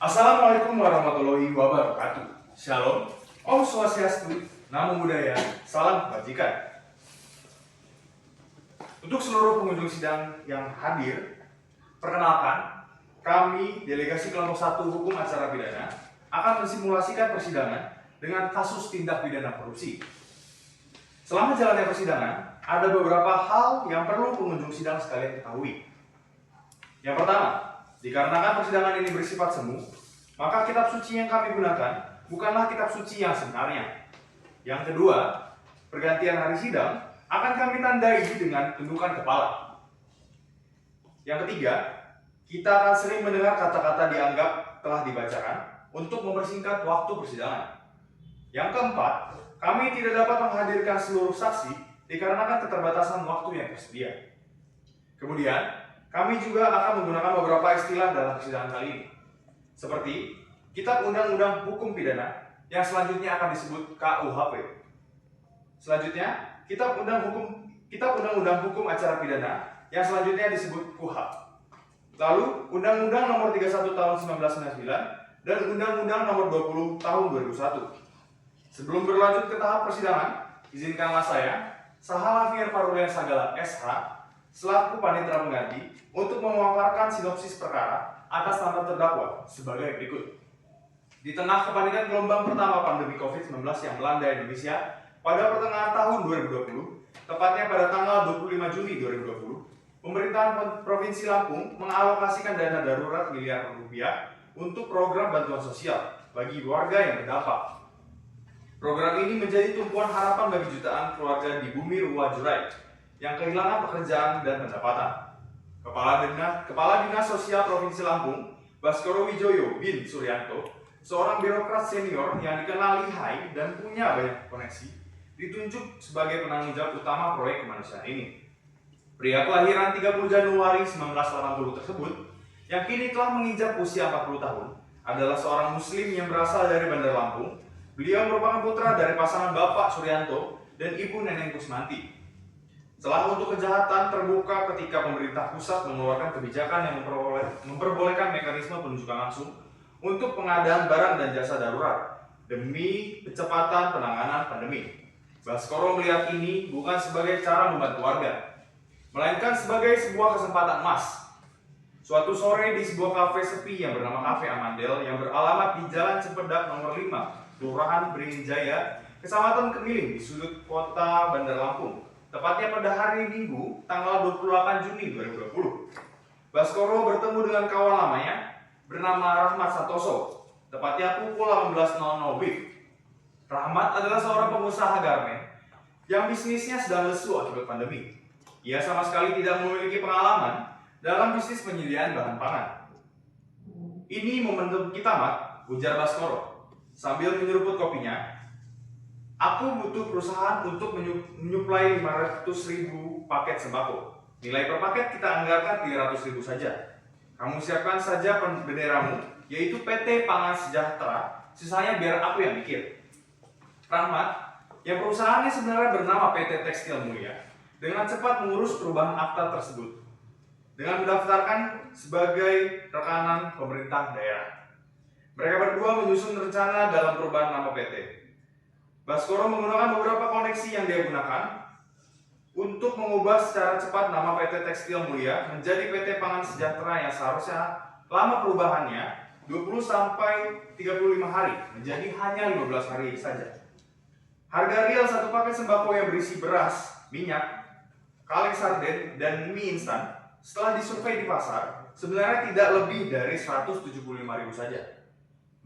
Assalamualaikum warahmatullahi wabarakatuh. Shalom, Om Swastiastu, Namo Buddhaya, Salam Kebajikan. Untuk seluruh pengunjung sidang yang hadir, perkenalkan, kami Delegasi Kelompok 1 Hukum Acara Pidana akan mensimulasikan persidangan dengan kasus tindak pidana korupsi. Selama jalannya persidangan, ada beberapa hal yang perlu pengunjung sidang sekalian ketahui. Yang pertama, dikarenakan persidangan ini bersifat semu, maka kitab suci yang kami gunakan bukanlah kitab suci yang sebenarnya. Yang kedua, pergantian hari sidang akan kami tandai dengan tundukan kepala. Yang ketiga, kita akan sering mendengar kata-kata dianggap telah dibacakan untuk mempersingkat waktu persidangan. Yang keempat, kami tidak dapat menghadirkan seluruh saksi dikarenakan keterbatasan waktu yang tersedia. Kemudian, kami juga akan menggunakan beberapa istilah dalam persidangan kali ini, seperti Kitab Undang-Undang Hukum Pidana yang selanjutnya akan disebut KUHP. Selanjutnya, Kitab Undang-Undang Hukum Acara Pidana yang selanjutnya disebut KUHP. Lalu, Undang-Undang Nomor 31 Tahun 1999 dan Undang-Undang Nomor 20 Tahun 2001. Sebelum berlanjut ke tahap persidangan, izinkanlah saya, Sahala Fier Parulian Sagala SH, selaku panitera pengganti, untuk memaparkan sinopsis perkara atas nama terdakwa sebagai berikut. Di tengah kepanikan gelombang pertama pandemi COVID-19 yang melanda Indonesia pada pertengahan tahun 2020, tepatnya pada tanggal 25 Juni 2020, pemerintahan Provinsi Lampung mengalokasikan dana darurat miliaran rupiah untuk program bantuan sosial bagi warga yang terdampak. Program ini menjadi tumpuan harapan bagi jutaan keluarga di bumi Ruwajurai yang kehilangan pekerjaan dan pendapatan. Kepala Dinas Sosial Provinsi Lampung, Baskoro Wijoyo bin Suryanto, seorang birokrat senior yang dikenal lihai dan punya banyak koneksi, ditunjuk sebagai penanggung jawab utama proyek kemanusiaan ini. Pria kelahiran 30 Januari 1980 tersebut, yang kini telah menginjak usia 40 tahun, adalah seorang muslim yang berasal dari Bandar Lampung. Beliau merupakan putra dari pasangan Bapak Suryanto dan Ibu Neneng Kusmanti. Celah untuk kejahatan terbuka ketika pemerintah pusat mengeluarkan kebijakan yang memperbolehkan mekanisme penunjukan langsung untuk pengadaan barang dan jasa darurat demi kecepatan penanganan pandemi. Baskoro melihat ini bukan sebagai cara membantu warga, melainkan sebagai sebuah kesempatan emas. Suatu sore di sebuah kafe sepi yang bernama Kafe Amandel yang beralamat di Jalan Cempedak nomor 5, Kelurahan Beringin Jaya, Kecamatan Kemiling di sudut kota Bandar Lampung, tepatnya pada hari Minggu, tanggal 28 Juni 2020. Baskoro bertemu dengan kawan lamanya bernama Rahmat Santoso, tepatnya pukul 18.00 WIB. Rahmat adalah seorang pengusaha garmen yang bisnisnya sedang lesu akibat pandemi. Ia sama sekali tidak memiliki pengalaman dalam bisnis penyediaan bahan pangan. Ini momentum kita, Mat, ujar Baskoro sambil menyeruput kopinya. Aku butuh perusahaan untuk menyuplai 500.000 paket sembako. Nilai per paket kita anggarkan 300.000 saja. Kamu siapkan saja benderamu, yaitu PT Pangan Sejahtera, sisanya biar aku yang mikir. Rahmat, yang perusahaannya sebenarnya bernama PT Tekstil Mulia, dengan cepat mengurus perubahan akta tersebut dengan mendaftarkan sebagai rekanan pemerintah daerah. Mereka berdua menyusun rencana dalam perubahan nama PT. Baskoro menggunakan beberapa koneksi yang dia gunakan untuk mengubah secara cepat nama PT Tekstil Mulia menjadi PT Pangan Sejahtera yang seharusnya lama perubahannya 20 sampai 35 hari menjadi hanya 15 hari saja. Harga real satu paket sembako yang berisi beras, minyak, kaleng sarden, dan mie instan setelah disurvei di pasar sebenarnya tidak lebih dari 175.000 saja.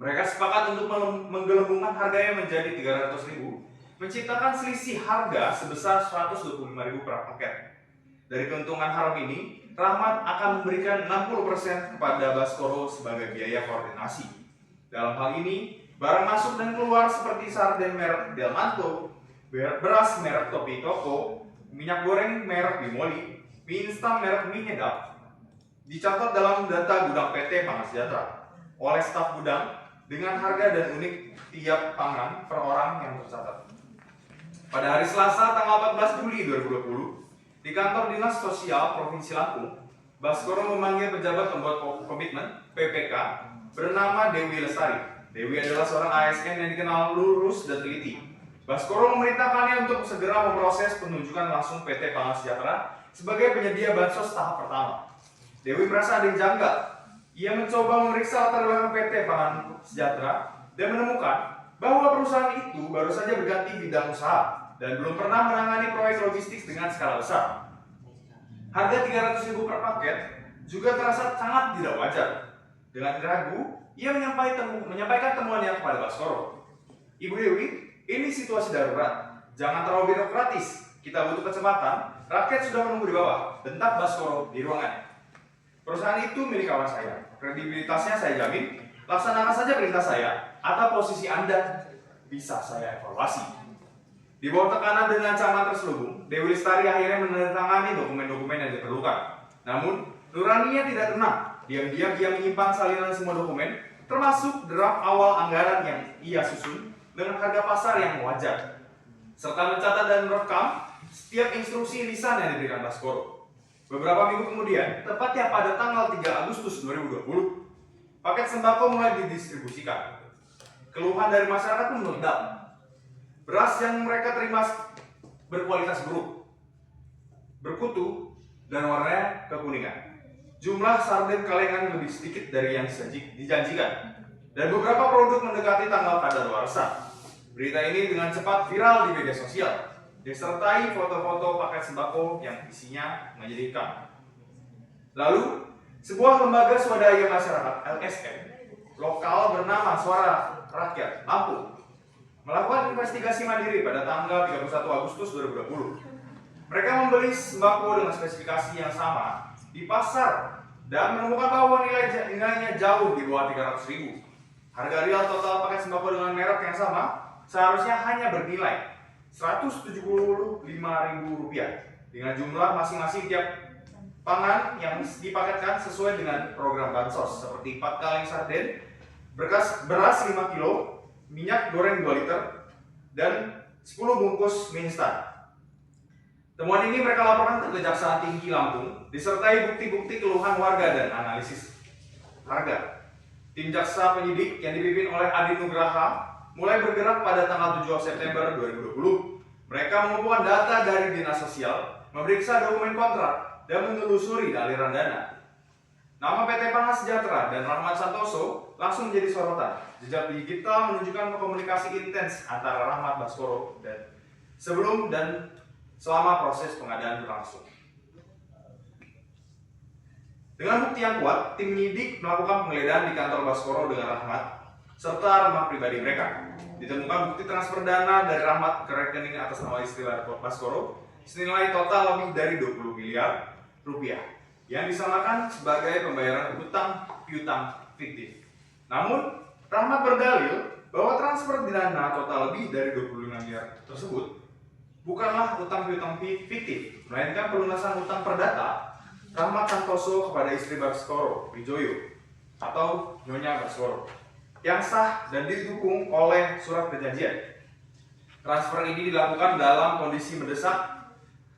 Mereka sepakat untuk menggelembungkan harganya menjadi 300.000, menciptakan selisih harga sebesar 125.000 per paket. Dari keuntungan haram ini, Rahmat akan memberikan 60% kepada Baskoro sebagai biaya koordinasi. Dalam hal ini, barang masuk dan keluar seperti sarden merek Del Manto, beras merek Topi Toko, minyak goreng merek Bimoli, mie instan merek Mie Nyedap, dicatat dalam data gudang PT Pangan Sejahtera oleh staf gudang dengan harga dan unik tiap pangan per orang yang tercatat. Pada hari Selasa tanggal 14 Juli 2020, di kantor Dinas Sosial Provinsi Lampung, Baskoro memanggil pejabat pembuat komitmen (PPK) bernama Dewi Lestari. Dewi adalah seorang ASN yang dikenal lurus dan teliti. Baskoro memerintahkannya untuk segera memproses penunjukan langsung PT Pangan Sejahtera sebagai penyedia bansos tahap pertama. Dewi merasa ada yang janggal. Ia mencoba memeriksa latar belakang PT Pangan Sejahtera dan menemukan bahwa perusahaan itu baru saja berganti bidang usaha dan belum pernah menangani proyek logistik dengan skala besar. Harga 300.000 per paket juga terasa sangat tidak wajar. Dengan ragu, ia menyampaikan temuannya kepada Baskoro. Ibu Dewi, ini situasi darurat. Jangan terlalu birokratis. Kita butuh kecepatan. Rakyat sudah menunggu di bawah. Bentak Baskoro di ruangannya. Perusahaan itu milik kawan saya. Kredibilitasnya saya jamin. Laksanakan saja perintah saya, atau posisi Anda bisa saya evaluasi. Di bawah tekanan dan ancaman terselubung, Dewi Lestari akhirnya menandatangani dokumen-dokumen yang diperlukan. Namun, nuraninya tidak tenang. Diam-diam ia menyimpan salinan semua dokumen, termasuk draft awal anggaran yang ia susun dengan harga pasar yang wajar, serta mencatat dan merekam setiap instruksi lisan yang diberikan Baskoro. Beberapa minggu kemudian, tepatnya pada tanggal 3 Agustus 2020, paket sembako mulai didistribusikan. Keluhan dari masyarakat pun meledak. Beras yang mereka terima berkualitas buruk, berkutu, dan warnanya kekuningan. Jumlah sarden kalengan lebih sedikit dari yang dijanjikan, dan beberapa produk mendekati tanggal kadaluarsa. Berita ini dengan cepat viral di media sosial, disertai foto-foto paket sembako yang isinya menyedihkan. Lalu, sebuah lembaga swadaya masyarakat LSM lokal bernama Suara Rakyat Lampung melakukan investigasi mandiri pada tanggal 31 Agustus 2020. Mereka membeli sembako dengan spesifikasi yang sama di pasar dan menemukan bahwa nilainya jauh di bawah 300.000. Harga real total paket sembako dengan merek yang sama seharusnya hanya bernilai Rp175.000 dengan jumlah masing-masing tiap pangan yang dipaketkan sesuai dengan program bansos seperti 4 kaleng sarden, beras 5 kilo, minyak goreng 2 liter, dan 10 bungkus mie instan. Temuan ini mereka laporkan ke Kejaksaan Tinggi Lampung disertai bukti-bukti keluhan warga dan analisis harga. Tim jaksa penyidik yang dipimpin oleh Adi Nugraha mulai bergerak pada tanggal 7 September 2020. Mereka mengumpulkan data dari Dinas Sosial, memeriksa dokumen kontrak, dan menelusuri aliran dana. Nama PT Pangan Sejahtera dan Rahmat Santoso langsung menjadi sorotan. Jejak digital menunjukkan komunikasi intens antara Rahmat Baskoro dan sebelum dan selama proses pengadaan berlangsung. Dengan bukti yang kuat, tim penyidik melakukan penggeledahan di kantor Baskoro dengan Rahmat serta rumah pribadi mereka. Ditemukan bukti transfer dana dari Rahmat ke rekening atas nama istri Baskoro senilai total lebih dari 20 miliar rupiah yang disamakan sebagai pembayaran hutang piutang fiktif. Namun, Rahmat berdalil bahwa transfer dana total lebih dari 25 miliar tersebut bukanlah hutang piutang fiktif, melainkan pelunasan hutang perdata Rahmat Santoso kepada istri Baskoro, Wijoyo atau Nyonya Baskoro, yang sah dan didukung oleh surat perjanjian. Transfer ini dilakukan dalam kondisi mendesak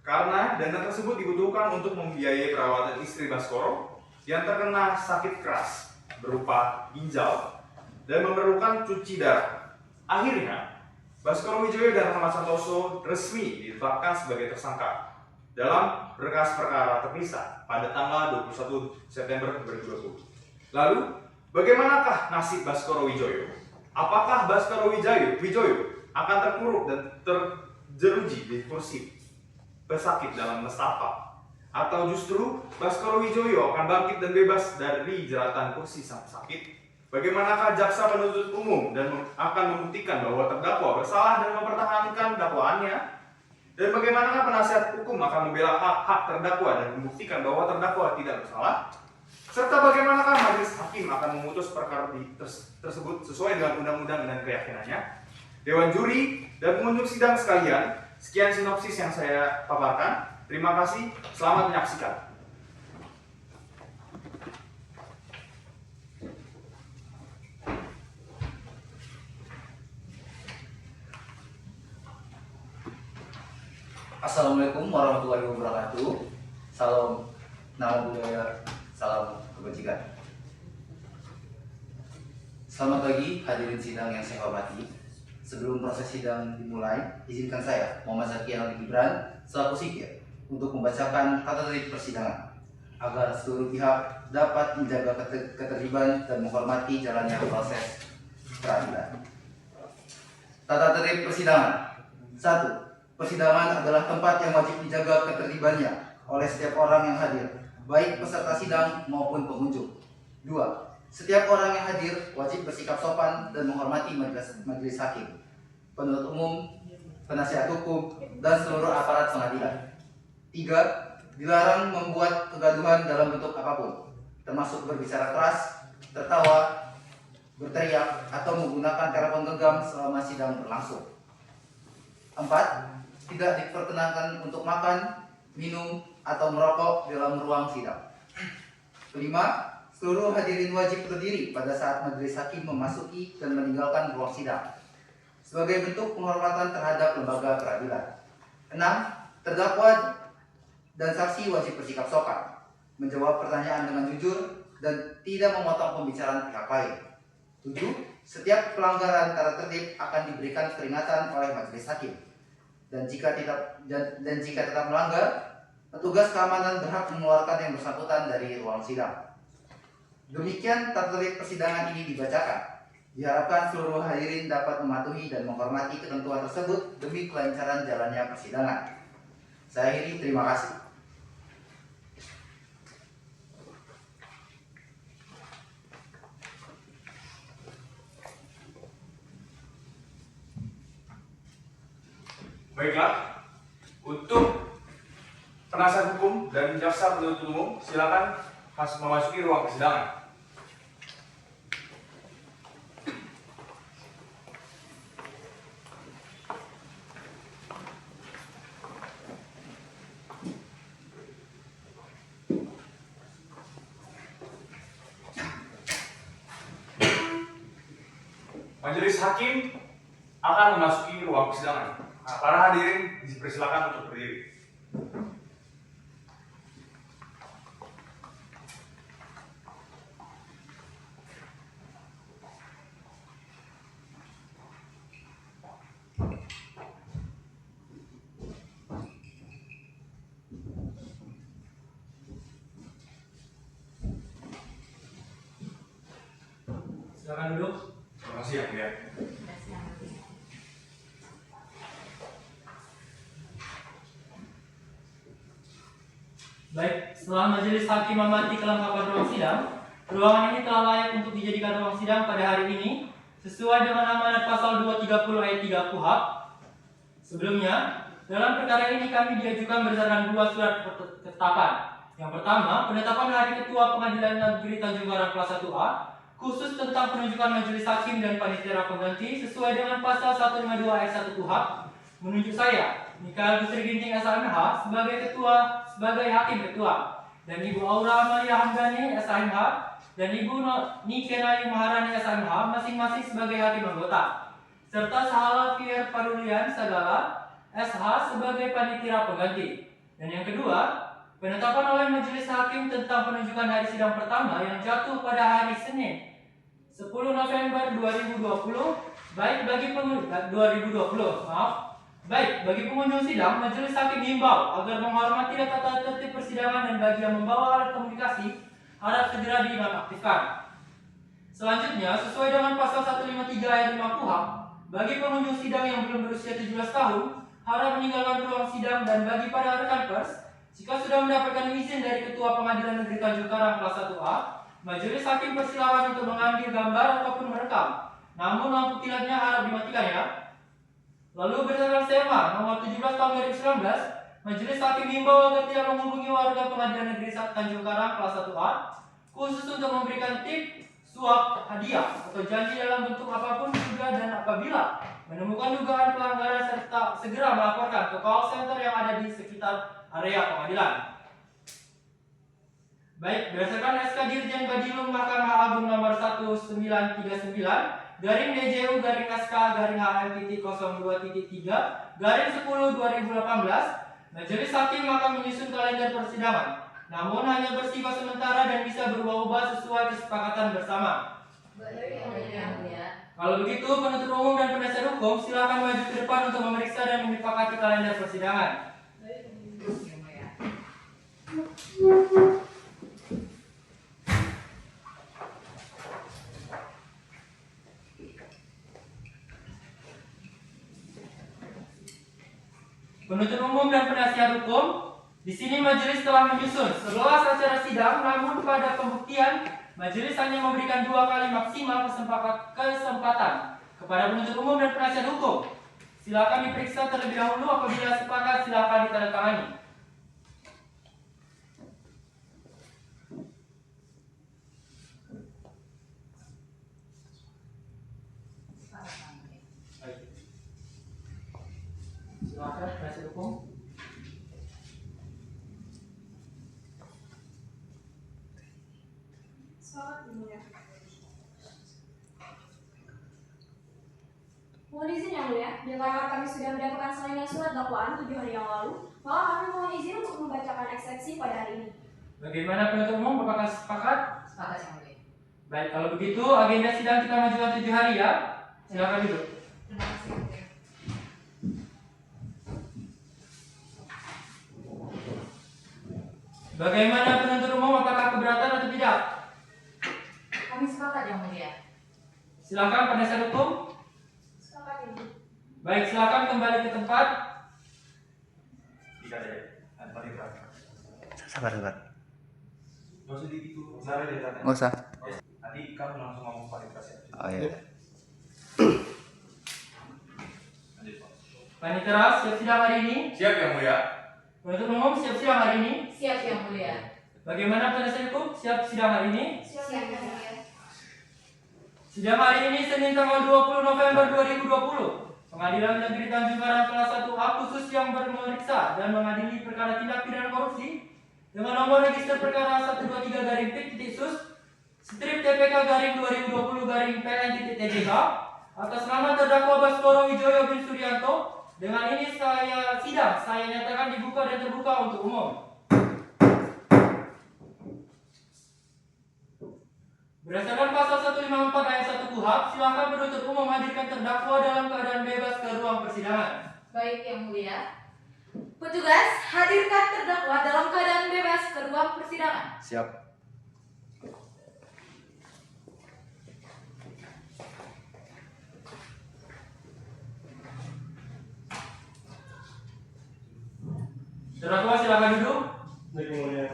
karena dana tersebut dibutuhkan untuk membiayai perawatan istri Baskoro yang terkena sakit keras berupa ginjal dan memerlukan cuci darah. Akhirnya, Baskoro Wijoyo dan Rahmat Santoso resmi ditetapkan sebagai tersangka dalam berkas perkara terpisah pada tanggal 21 September 2020. Lalu, bagaimanakah nasib Baskoro Wijoyo? Apakah Baskoro Wijoyo akan terpuruk dan terjeruji di kursi pesakit dalam nestapa, atau justru Baskoro Wijoyo akan bangkit dan bebas dari jeratan kursi sang sakit? Bagaimanakah jaksa penuntut umum dan akan membuktikan bahwa terdakwa bersalah dan mempertahankan dakwaannya? Dan bagaimanakah penasihat hukum akan membela hak-hak terdakwa dan membuktikan bahwa terdakwa tidak bersalah? Serta bagaimanakah majelis hakim akan memutus perkara tersebut sesuai dengan undang-undang dan keyakinannya? Dewan juri dan pengunjung sidang sekalian, sekian sinopsis yang saya paparkan. Terima kasih, selamat menyaksikan. Assalamualaikum warahmatullahi wabarakatuh. Salam nama budaya, salam kebajikan. Selamat pagi hadirin sidang yang saya hormati. Sebelum proses sidang dimulai, izinkan saya, Muhammad Zaki Aldi Gibran, selaku sipir, untuk membacakan tata tertib persidangan agar seluruh pihak dapat menjaga ketertiban dan menghormati jalannya proses peradilan. Tata tertib persidangan. 1. Persidangan adalah tempat yang wajib dijaga ketertibannya oleh setiap orang yang hadir, baik peserta sidang maupun pengunjung. 2. Setiap orang yang hadir wajib bersikap sopan dan menghormati majelis hakim, penuntut umum, penasihat hukum, dan seluruh aparat pengadilan. 3. Dilarang membuat kegaduhan dalam bentuk apapun, termasuk berbicara keras, tertawa, berteriak, atau menggunakan telepon genggam selama sidang berlangsung. 4. Tidak diperkenankan untuk makan, minum, atau merokok dalam ruang sidang. 5. Seluruh hadirin wajib berdiri pada saat majelis hakim memasuki dan meninggalkan ruang sidang sebagai bentuk penghormatan terhadap lembaga peradilan. 6. Terdakwa dan saksi wajib bersikap sopan, menjawab pertanyaan dengan jujur, dan tidak memotong pembicaraan pihak lain. 7. Setiap pelanggaran tata tertib akan diberikan peringatan oleh majelis hakim, dan jika tetap melanggar, petugas keamanan berhak mengeluarkan yang bersangkutan dari ruang sidang. Demikian tata tertib persidangan ini dibacakan. Diharapkan seluruh hadirin dapat mematuhi dan menghormati ketentuan tersebut demi kelancaran jalannya persidangan. Saya akhiri, terima kasih. Baiklah, untuk penasihat hukum dan jaksa penuntut umum silakan memasuki ruang persidangan. Majelis hakim akan memasuki ruang persidangan. Nah, para hadirin dipersilakan untuk berdiri. Silakan duduk. Terima kasih ya, Mulia. Baik, setelah majelis hakim mengamati kelengkapan ruang sidang, ruangan ini telah layak untuk dijadikan ruang sidang pada hari ini sesuai dengan amanat pasal 230 ayat 3 KUHP. Sebelumnya, dalam perkara ini kami diajukan berdasarkan dua surat ketetapan. Yang pertama, penetapan hari Ketua Pengadilan Negeri Tanjung Karang kelas 1A khusus tentang penunjukan majelis hakim dan panitia pengganti sesuai dengan pasal 152 ayat 1 KUHP menunjuk saya, Mikael Gusri Ginting SHMH sebagai hakim ketua, dan Ibu Aura Amalia Hamdani SHMH dan Ibu Nike Nayu Maharani SHMH masing-masing sebagai hakim anggota, serta Sahala Fier Parulian Sagala SH sebagai panitia pengganti. Dan yang kedua, penetapan oleh majelis hakim tentang penunjukan hari sidang pertama yang jatuh pada hari Senin 10 November 2020 baik bagi pengunjung sidang, majelis hakim himbau agar menghormati tata tertib persidangan dan bagi yang membawa alat komunikasi harap segera dinonaktifkan. Selanjutnya, sesuai dengan pasal 153 ayat 5 KUHP, bagi pengunjung sidang yang belum berusia 17 tahun harap meninggalkan ruang sidang, dan bagi para rekan pers, jika sudah mendapatkan izin dari Ketua Pengadilan Negeri Tanjung Karang kelas 1A, majelis hakim persilakan untuk mengambil gambar ataupun merekam. Namun lampu kilatnya harap dimatikan ya. Lalu berdasarkan SEMA nomor 17 tahun 2019, majelis hakim himbau agar tidak menghubungi warga Pengadilan Negeri Tanjung Karang kelas 1A khusus untuk memberikan tip, suap, hadiah, atau janji dalam bentuk apapun juga, dan apabila menemukan dugaan pelanggaran serta segera melaporkan ke call center yang ada di sekitar area pengadilan. Baik, berdasarkan SK Dirjen Badilum Mahkamah Agung nomor 1939 garing DJU garing SK garing HM.02.3 garing 10 2018, majelis hakim akan menyusun kalender persidangan, namun hanya bersifat sementara dan bisa berubah-ubah sesuai kesepakatan bersama. Yang mulia. Kalau begitu, penuntut umum dan penasihat hukum silakan maju ke depan untuk memeriksa dan menyepakati kalender persidangan. Yang mulia. Penuntut umum dan penasihat hukum, di sini majelis telah menyusun 11 acara sidang, namun pada pembuktian majelis hanya memberikan 2 kali maksimal kesempatan kepada penuntut umum dan penasihat hukum. Silakan diperiksa terlebih dahulu, apabila sepakat silakan ditandatangani. Silakan penasihat hukum. Selamat Mulia. Mohon izin yang mulia, dengan kami sudah mendapatkan salinan surat dakwaan 7 hari yang lalu, maka kami mohon izin untuk membacakan eksepsi pada hari ini. Bagaimana penuntut umum, apakah sepakat? Sepakat yang mulia. Baik, kalau begitu agenda sidang kita majukan 7 hari ya. Silakan duduk. Terima kasih yang mulia. Bagaimana penuntut umum, apakah keberatan atau tidak? Kami sepakat yang mulia. Silakan penasihat hukum. Selamat yang mulia. Baik, silakan kembali ke tempat. Tidak ada. Ada Pak. Sabar. Gak usah gitu. Sabar deh tanya. Nggak usah. Nanti kamu langsung ngomong Pak Ibrahim. Oh iya. Lanjut Pak. Panitera, siap sidang hari ini. Siap yang mulia. Penuntut umum, siap sidang hari ini. Siap yang mulia. Bagaimana penasihat hukum, siap sidang hari ini. Siap yang mulia. Sidang hari ini Senin tanggal 20 November 2020. Pengadilan Negeri Tanjung Karang kelas 1A khusus yang memeriksa dan mengadili perkara tindak pidana korupsi dengan nomor register perkara 123-P-sus strip TPK garing 2020 garing PN.TJK atas nama terdakwa Baskoro Wijoyo bin Suryanto. Dengan ini saya nyatakan dibuka dan terbuka untuk umum. Berdasarkan pasal 154 ayat 1 KUHP, silakan penuntut umum hadirkan terdakwa dalam keadaan bebas ke ruang persidangan. Baik yang mulia. Petugas, hadirkan terdakwa dalam keadaan bebas ke ruang persidangan. Siap. Terdakwa silakan duduk. Baik, yang mulia.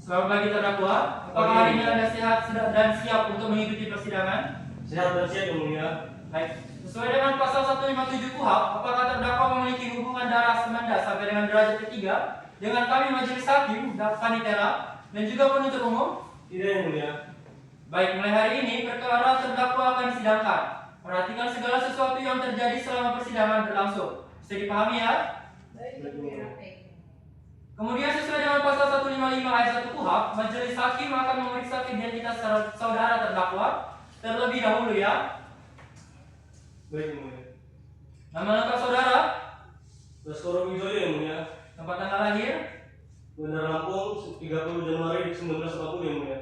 Selamat pagi terdakwa. Apakah hari ini Anda sehat dan siap untuk mengikuti persidangan? Sehat dan siap, yang mulia. Baik. Sesuai dengan pasal 157 KUHP, apakah terdakwa memiliki hubungan darah semanda sampai dengan derajat ketiga dengan kami majelis hakim, panitera, dan juga penuntut umum? Tidak, yang mulia. Baik, mulai hari ini perkara terdakwa akan disidangkan. Perhatikan segala sesuatu yang terjadi selama persidangan berlangsung. Bisa dipahami ya? Baik, yang mulia. Kemudian sesuai dengan pasal 155 ayat 1 KUHP, majelis hakim akan memeriksa identitas saudara terdakwa terlebih dahulu ya. Baik, yang mulia. Nama lengkap saudara, Baskoro Wijoyo, yang mulia. tempat tanggal lahir, Bandar Lampung, 30 Januari 1940, yang mulia.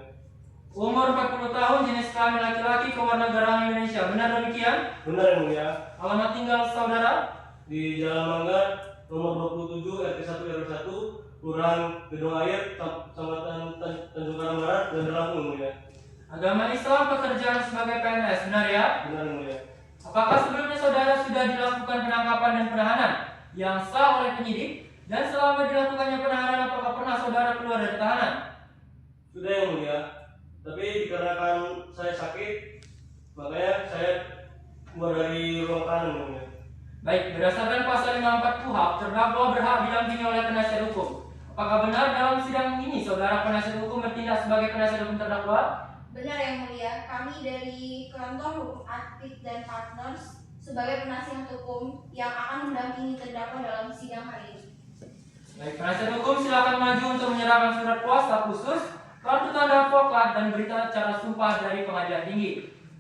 umur 40 tahun, jenis kelamin laki-laki, kewarganegaraan Indonesia. Benar demikian? Benar, yang mulia. Alamat tinggal saudara, Di Jalan Mangga, nomor 27, RT 1 RW 1, Kelurahan Gedung Air, Kecamatan Tanjung Karang Barat, Bandar Lampung, yang mulia. agama Islam, pekerjaan sebagai PNS. Benar ya? Benar, yang mulia. Apakah sebelumnya saudara sudah dilakukan penangkapan dan penahanan yang sah oleh penyidik? Dan selama dilakukannya penahanan, apakah pernah saudara keluar dari tahanan? Sudah, yang mulia. Tapi dikarenakan saya sakit, makanya saya keluar dari ruang tahanan, yang mulia. Baik, berdasarkan pasal 54 KUHP, terdakwa berhak didampingi oleh penasihat hukum. Apakah benar dalam sidang ini saudara penasihat hukum bertindak sebagai penasihat hukum terdakwa? Benar yang mulia, kami dari Kantor Hukum Aktif dan Partners sebagai penasihat hukum yang akan mendampingi terdakwa dalam sidang hari ini. Baik, penasihat hukum silakan maju untuk menyerahkan surat kuasa khusus, kartu tanda advokat, dan berita acara sumpah dari pengadilan tinggi.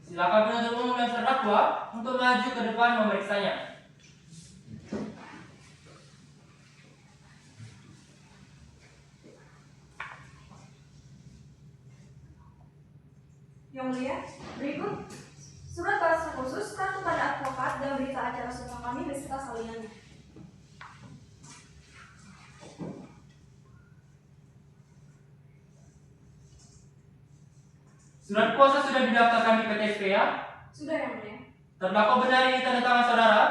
Silakan penuntut umum dan terdakwa untuk maju ke depan memeriksanya. Yang Mulia, berikut surat balasan khusus, kartu tanda advokat, dan berita acara sumpah kami beserta salinannya. Surat kuasa sudah didaftarkan di PT SPA. Sudah Yang Mulia. Terdakwa benar ini tanda tangan saudara.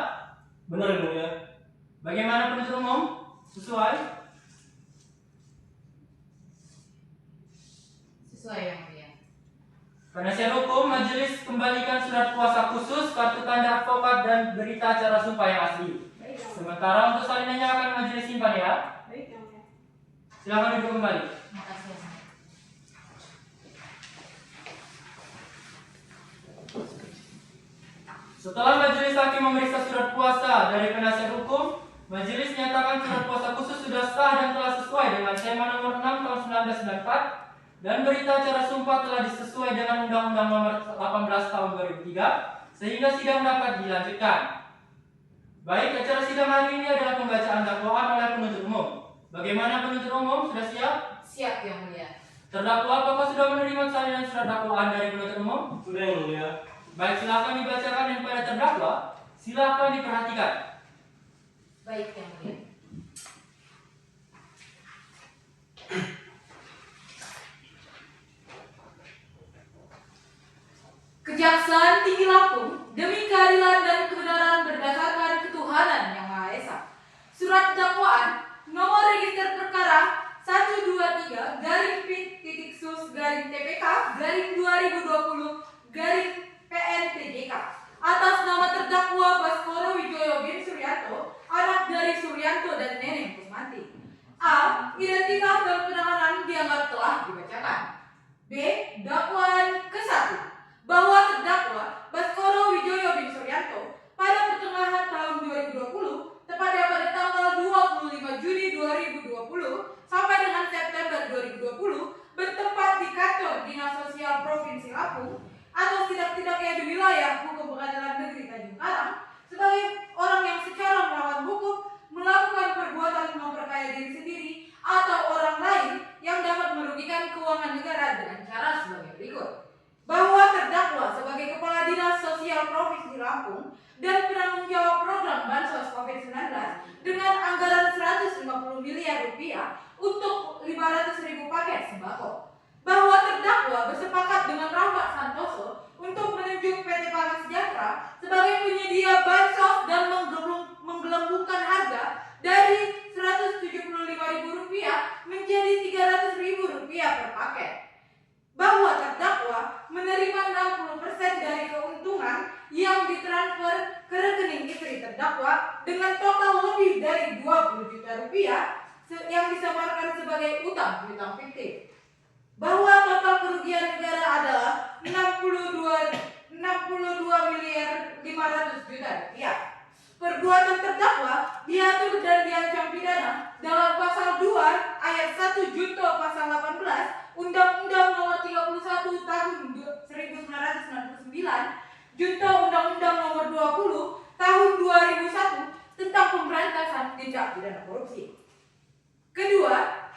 Benar Yang Mulia. Bagaimana penuntut umum? Sesuai? Sesuai Yang Mulia. Penasihat hukum, majelis kembalikan surat kuasa khusus, kartu tanda advokat, dan berita acara sumpah yang asli. Baik Yang Mulia. Sementara untuk salinannya akan majelis simpan ya. Baik Yang Mulia. Silakan duduk kembali. Makasih Yang Mulia. Setelah majelis hakim memeriksa surat kuasa dari penasihat hukum, majelis menyatakan surat kuasa khusus sudah sah dan telah sesuai dengan SEMA nomor 6 tahun 1994 dan berita acara sumpah telah disesuai dengan Undang-Undang nomor 18 tahun 2003 sehingga sidang dapat dilanjutkan. Baik, acara sidang hari ini adalah pembacaan dakwaan oleh penuntut umum. Bagaimana penuntut umum? Sudah siap? Siap Yang Mulia. Terdakwa apakah sudah menerima salinan surat dakwaan dari penuntut umum? Sudah Yang Mulia. Baik, silakan dibacakan dan pada terdakwa, silakan diperhatikan. Baik Yang Mulia. Kejaksaan Tinggi Lampung demi keadilan dan kebenaran berdasarkan ketuhanan yang Maha Esa. Surat dakwaan nomor register perkara 123-PTK/TPK/2020-PN3JK atas nama terdakwa Baskoro Wijoyo bin Suryanto, anak dari Suryanto dan Neneng Kusmanti. A. Identitas dan penanganan dianggap telah dibacakan. B. Dakwaan ke-1 bahwa terdakwa Baskoro Wijoyo bin Suryanto pada pertengahan tahun 2020, tepatnya pada tanggal 25 Juni 2020 sampai dengan September 2020, bertempat di kantor Dinas Sosial Provinsi Lampung atau setidak-tidaknya di wilayah hukum Pengadilan Negeri Tanjung Karang sebagai orang yang secara melawan hukum melakukan perbuatan memperkaya diri sendiri atau orang lain yang dapat merugikan keuangan negara dengan cara sebagai berikut. Bahwa terdakwa sebagai Kepala Dinas Sosial Provinsi Lampung dan penanggung jawab program Bansos COVID-19 dengan anggaran 150 miliar rupiah untuk 500.000 paket sembako. Bahwa terdakwa bersepakat dengan Rahmat Santoso untuk menunjuk PT Pangan Sejahtera sebagai penyedia bansos dan menggelembungkan harga dari Rp175.000 menjadi Rp300.000 per paket. Bahwa terdakwa menerima 60% dari keuntungan yang ditransfer ke rekening istri terdakwa dengan total lebih dari Rp20 juta yang disamarkan sebagai utang piutang fiktif. Bahwa total kerugian negara adalah 62.500.000.000 rupiah. Perbuatan terdakwa diatur dan diancam pidana dalam pasal 2 ayat 1 junto pasal 18 Undang-Undang Nomor 31 Tahun 1999 junto Undang-Undang Nomor 20 Tahun 2001 tentang pemberantasan tindak pidana korupsi. Kedua,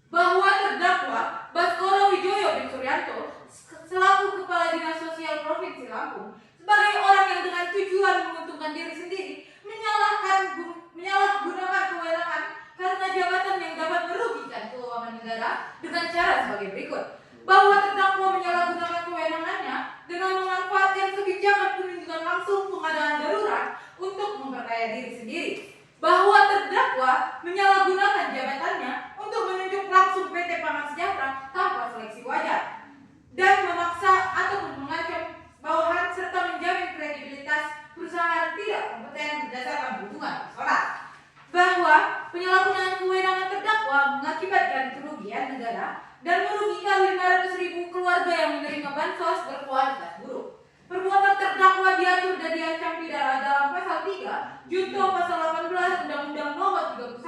bahwa terdakwa Baskoro Wijoyo bin Suryanto selaku Kepala Dinas Sosial Provinsi Lampung sebagai orang yang dengan tujuan menguntungkan diri sendiri menyalahgunakan kewenangan karena jabatan yang dapat merugikan keuangan negara dengan cara sebagai berikut. Bahwa terdakwa menyalahgunakan kewenangannya dengan memanfaatkan kebijakan penunjukan langsung pengadaan darurat untuk memperkaya diri sendiri. Bahwa terdakwa menyalahgunakan jabatannya untuk menunjuk langsung PT Pangan Sejahtera tanpa seleksi wajar dan memaksa ataupun mengancam bawahan serta menjamin kredibilitas perusahaan tidak kompeten berdasarkan hubungan personal. Bahwa penyalahgunaan kewenangan terdakwa mengakibatkan kerugian negara dan merugikan 500.000 keluarga yang menerima bansos berkualitas buruk. Perbuatan terdakwa diatur dan diancam pidana dalam pasal 3 junto pasal 18 Undang-Undang Nomor 31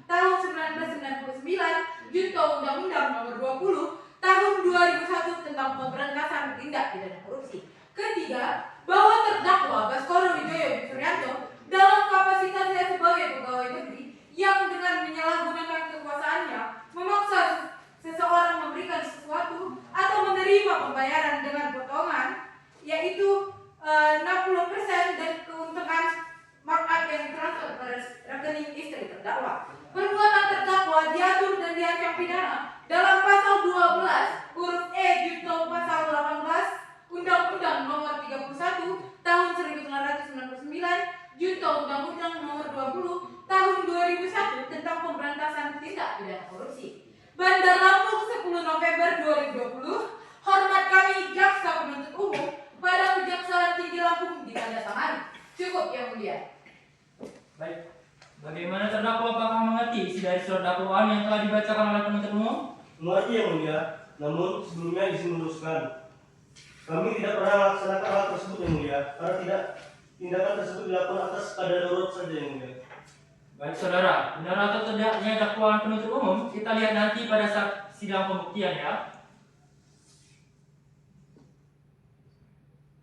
Tahun 1999 junto Undang-Undang Nomor 20 Tahun 2001 tentang pemberantasan tindak pidana korupsi. Ketiga, bahwa terdakwa Baskoro Wijoyo bin Suryanto dalam kapasitasnya sebagai pegawai negeri yang dengan menyalahgunakan kekuasaannya memaksa seseorang memberikan sesuatu atau istri terdakwa. Perbuatan terdakwa diatur dan diancam pidana dalam pasal 12 huruf E junto pasal 18 Undang-Undang Nomor 31 Tahun 1999 junto Undang-Undang Nomor 20 Tahun 2001 tentang pemberantasan tindak pidana korupsi. Bandar Lampung 10 November 2020. Hormat kami Jaksa Penuntut Umum pada Kejaksaan Tinggi Lampung ditandatangani. Cukup yang mulia. Baik. Bagaimana terdakwa, apakah mengerti isi dari surat dakwaan yang telah dibacakan oleh penuntut umum? Mengerti yang mulia, namun sebelumnya izin meluruskan. Kami tidak pernah melaksanakan hal tersebut yang mulia, karena tindakan tersebut dilakukan atas keadaan darurat saja yang mulia. Baik saudara, benar atau tidaknya dakwaan penuntut umum kita lihat nanti pada saat sidang pembuktian ya.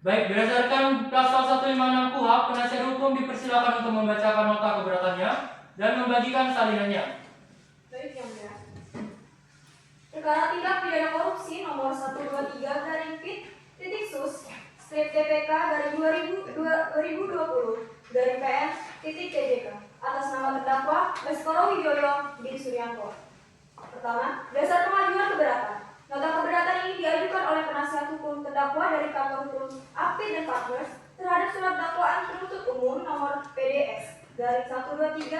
Baik, berdasarkan pasal 156 KUHP, penasihat hukum dipersilakan untuk membacakan nota keberatannya dan membagikan salinannya. Baik yang mulia. Perkara tindak pidana korupsi nomor 123/Pit.Sus strip TPK dari 2020 dari PN.TJK atas nama terdakwa Baskoro Wijoyo bin Suryanto. Pertama, dasar pengajuan keberatan. Nota keberatan ini diajukan oleh penasihat hukum terdakwa dari kantor hukum Apit dan Partners terhadap surat dakwaan penuntut umum nomor PDX garing 123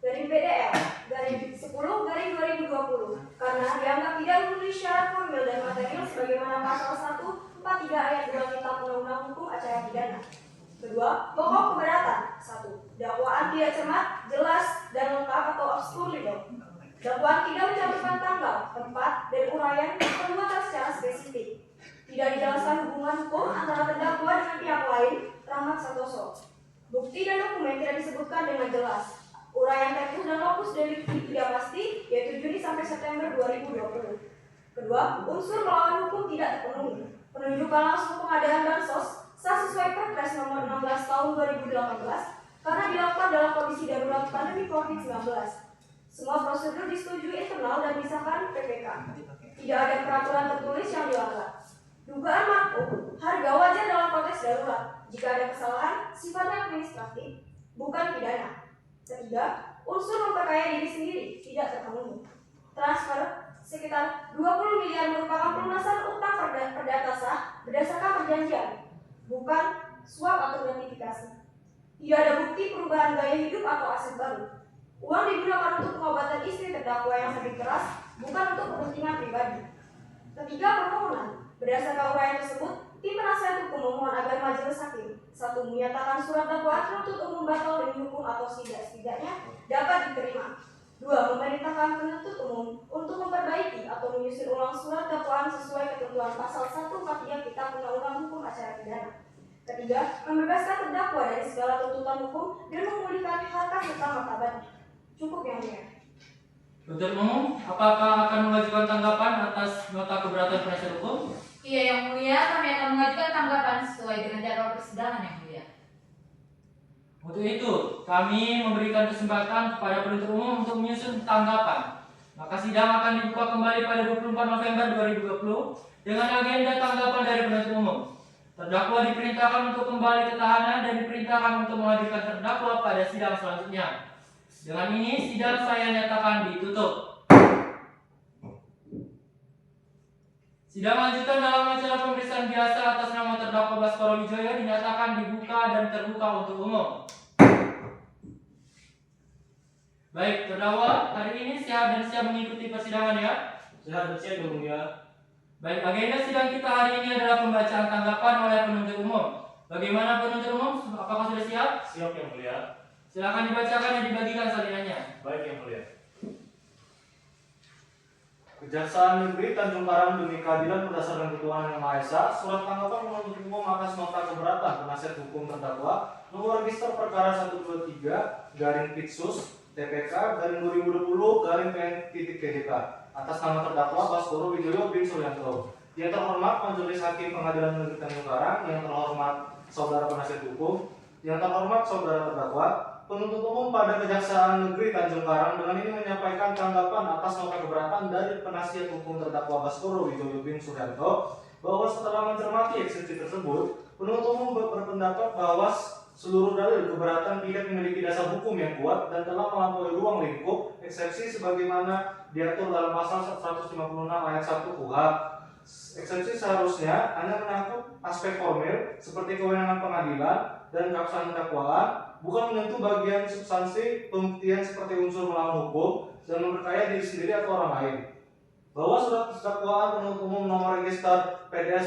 garing PDL garing 10 garing 2020 karena dianggap tidak memenuhi syarat formil dan material sebagaimana pasal 143 ayat 2 Kitab Undang-Undang Hukum Acara Pidana. Kedua, pokok keberatan. 1. Dakwaan tidak cermat, jelas, dan lengkap atau obskur legal. Dakwaan tidak mencantumkan tanggal, tempat, dan uraian perbuatan secara spesifik. Tidak dijelaskan hubungan hukum antara terdakwa dengan pihak lain, Rahmat Santoso. Bukti dan dokumen tidak disebutkan dengan jelas. Uraian tempus dan lokus delikti tidak pasti, yaitu Juni sampai September 2020. Kedua, unsur melawan hukum tidak terpenuhi. Penunjukan langsung pengadaan bansos sah sesuai Perpres nomor 16 tahun 2018 karena dilakukan dalam kondisi darurat pandemi COVID-19. Semua prosedur disetujui internal dan disahkan PPK. Tidak ada peraturan tertulis yang dilanggar. Dugaan makruh, harga wajar dalam konteks darurat. Jika ada kesalahan, sifatnya administratif, bukan pidana. Ketiga, unsur memperkaya diri sendiri tidak terpenuhi. Transfer sekitar 20 miliar merupakan pelunasan utang perdata sah berdasarkan perjanjian, bukan suap atau gratifikasi. Tidak ada bukti perubahan gaya hidup atau aset baru. Uang digunakan untuk pengobatan istri terdakwa yang sakit keras, bukan untuk kepentingan pribadi. Ketiga, permohonan. Berdasarkan uraian tersebut, tim penasihat hukum memohon agar majelis hakim 1. Menyatakan surat dakwaan penuntut umum batal demi hukum atau setidaknya dapat diterima. 2. Memerintahkan penuntut umum untuk memperbaiki atau menyusun ulang surat dakwaan sesuai ketentuan pasal 143 Kitab Undang-Undang Hukum Acara Pidana. Ketiga, membebaskan terdakwa dari segala tuntutan hukum dan memulihkan harkat serta martabatnya. Cukup yang mulia. Penuntut umum, apakah akan mengajukan tanggapan atas nota keberatan penasihat hukum? Iya yang mulia, kami akan mengajukan tanggapan sesuai dengan jadwal persidangan yang mulia. Untuk itu, kami memberikan kesempatan kepada penuntut umum untuk menyusun tanggapan. Maka sidang akan dibuka kembali pada 24 November 2020 dengan agenda tanggapan dari penuntut umum. Terdakwa diperintahkan untuk kembali ke tahanan dan diperintahkan untuk menghadirkan terdakwa pada sidang selanjutnya. Dengan ini, sidang saya nyatakan ditutup. Sidang lanjutan dalam acara pemeriksaan biasa atas nama terdakwa Baskoro Wijoyo dinyatakan dibuka dan terbuka untuk umum. Baik, terdakwa hari ini sehat dan siap mengikuti persidangan ya? Sehat dan siap yang mulia. Baik, agenda sidang kita hari ini adalah pembacaan tanggapan oleh penuntut umum. Bagaimana penuntut umum? Apakah sudah siap? Siap yang mulia. Silakan dibacakan dan dibagikan salinannya. Baik yang mulia. Kejaksaan Negeri Tanjung Karang demi keadilan berdasarkan ketuhanan yang Maha Esa, surat tanggapan penuntut umum atas nota keberatan penasihat hukum terdakwa nomor register perkara 123/Pit.Sus TPK garing 2020 garing PN.TJK atas nama terdakwa Baskoro Wijoyo bin Suryanto. Yang terhormat Majelis Hakim Pengadilan Negeri Tanjung Karang, yang terhormat saudara penasihat hukum, yang terhormat saudara terdakwa, penuntut umum pada Kejaksaan Negeri Tanjung Karang dengan ini menyampaikan tanggapan atas nota keberatan dari penasihat hukum terdakwa Baskoro Wijoyo bin Suryanto bahwa setelah mencermati eksepsi tersebut, penuntut umum berpendapat bahwa seluruh dalil keberatan tidak memiliki dasar hukum yang kuat dan telah melampaui ruang lingkup eksepsi sebagaimana diatur dalam pasal 156 ayat 1 KUHP. Eksepsi seharusnya hanya menyangkut aspek formil seperti kewenangan pengadilan dan keabsahan dakwaan, bukan menyentuh bagian substansi pembuktian seperti unsur melawan hukum dan memperkaya diri sendiri atau orang lain. Bahwa surat dakwaan penuntut umum nomor register PDL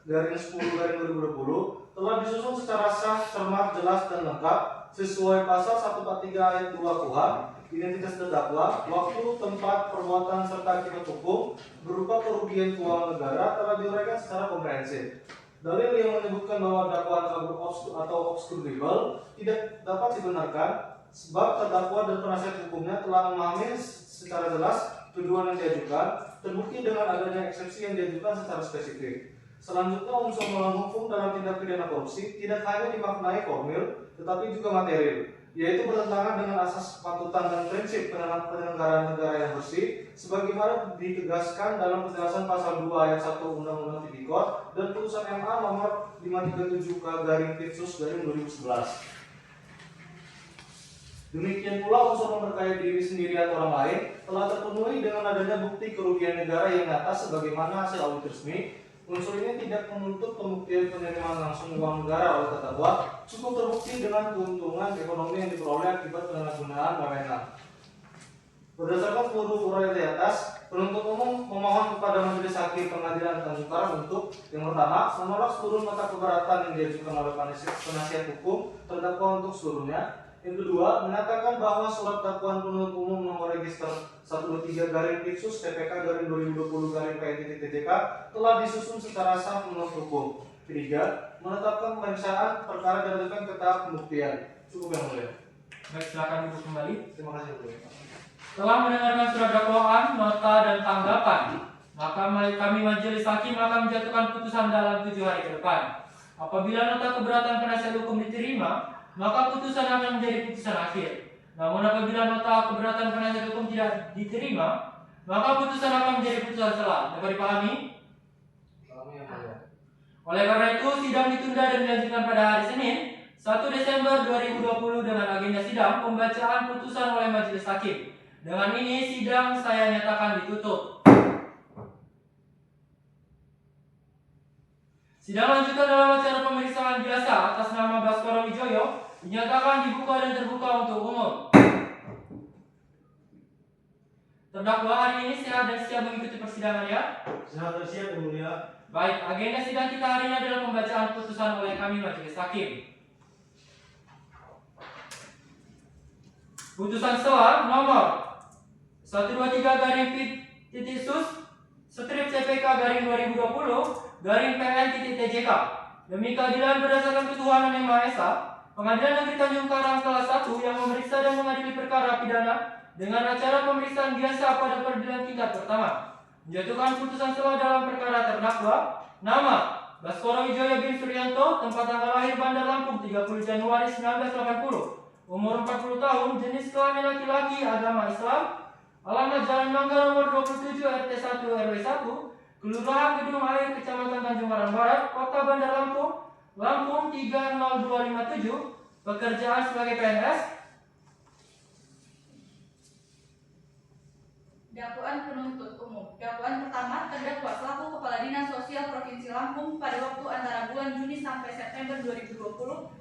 13-PDL-10-2020 telah disusun secara sah, cermat, jelas, dan lengkap sesuai pasal 143 ayat 2 KUHP, identitas terdakwa, waktu, tempat, perbuatan, serta akibat hukum berupa kerugian keuangan negara telah diuraikan secara komprehensif. Dalil yang menyebutkan bahwa dakwaan kabur atau obscurable tidak dapat dibenarkan sebab terdakwa dan penasihat hukumnya telah memahami secara jelas tuduhan yang diajukan, terbukti dengan adanya eksepsi yang diajukan secara spesifik. Selanjutnya, unsur melawan hukum dalam tindak pidana korupsi tidak hanya dimaknai formil, tetapi juga material, yaitu bertentangan dengan asas kepatutan dan prinsip penyelenggaraan negara yang bersih, sebagaimana ditegaskan dalam penjelasan pasal 2 ayat 1 Undang-Undang Tipikor dan putusan MA nomor 537/2011. Demikian pula unsur memperkaya diri sendiri atau orang lain telah terpenuhi dengan adanya bukti kerugian negara yang nyata sebagaimana hasil audit resmi. Unsur ini tidak menuntut pembuktian penerimaan langsung uang negara oleh terdakwa, cukup terbukti dengan keuntungan ekonomi yang diperoleh akibat penyalahgunaan wewenang. Berdasarkan seluruh uraian di atas, penuntut umum memohon kepada Majelis Hakim Pengadilan Tanjung Karang untuk yang pertama, menolak seluruh nota keberatan yang diajukan oleh penasihat hukum terdakwa untuk seluruhnya. Yang kedua, menyatakan bahwa surat dakwaan penuntut umum nomor register 123-PPK-2020-PN-TJK telah disusun secara sah menurut hukum. Ketiga, menetapkan pemeriksaan perkara dilanjutkan ke tahap pembuktian. Cukup yang mulia. Baik, silakan duduk kembali. Terima kasih, mulia. Telah mendengarkan surat dakwaan, nota, dan tanggapan, maka kami Majelis Hakim akan menjatuhkan putusan dalam 7 hari ke depan. Apabila nota keberatan penasihat hukum diterima, maka putusan akan menjadi putusan akhir. Namun apabila nota keberatan penasihat hukum tidak diterima, maka putusan akan menjadi putusan selah. Dapat dipahami? Oleh karena itu, sidang ditunda dan dilanjutkan pada hari Senin, 1 Desember 2020 dengan agenda sidang pembacaan putusan oleh Majelis Hakim. Dengan ini, sidang saya nyatakan ditutup. Sidang lanjutan dalam acara pemeriksaan biasa atas nama Baskoro Wijoyo dinyatakan dibuka dan terbuka untuk umum. Terdakwa hari ini sehat dan siap mengikuti persidangan ya? Sehat dan siap, yang mulia. Baik, agenda sidang kita hari ini adalah pembacaan putusan oleh kami Majelis Hakim. Putusan selah nomor 123-PPK-2020-PN-TJK demi keadilan berdasarkan ketuhanan yang Maha Esa, Pengadilan Negeri Tanjung Karang kelas 1 yang memeriksa dan mengadili perkara pidana dengan acara pemeriksaan biasa pada peradilan tingkat pertama menjatuhkan putusan selah dalam perkara terdakwa nama Baskoro Wijoyo bin Suryanto, tempat tanggal lahir Bandar Lampung 30 Januari 1980, umur 40 tahun, jenis kelamin laki-laki, agama Islam, alamat Jalan Mangga nomor 27 RT 1 RW 1, Kelurahan Gedung Air, Kecamatan Tanjung Karang Barat, Kota Bandar Lampung, Lampung 30257, pekerjaan sebagai PNS. Dakwaan penuntut umum. Dakwaan pertama, terdakwa selaku Kepala Dinas Sosial Provinsi Lampung pada waktu antara bulan Juni sampai September 2020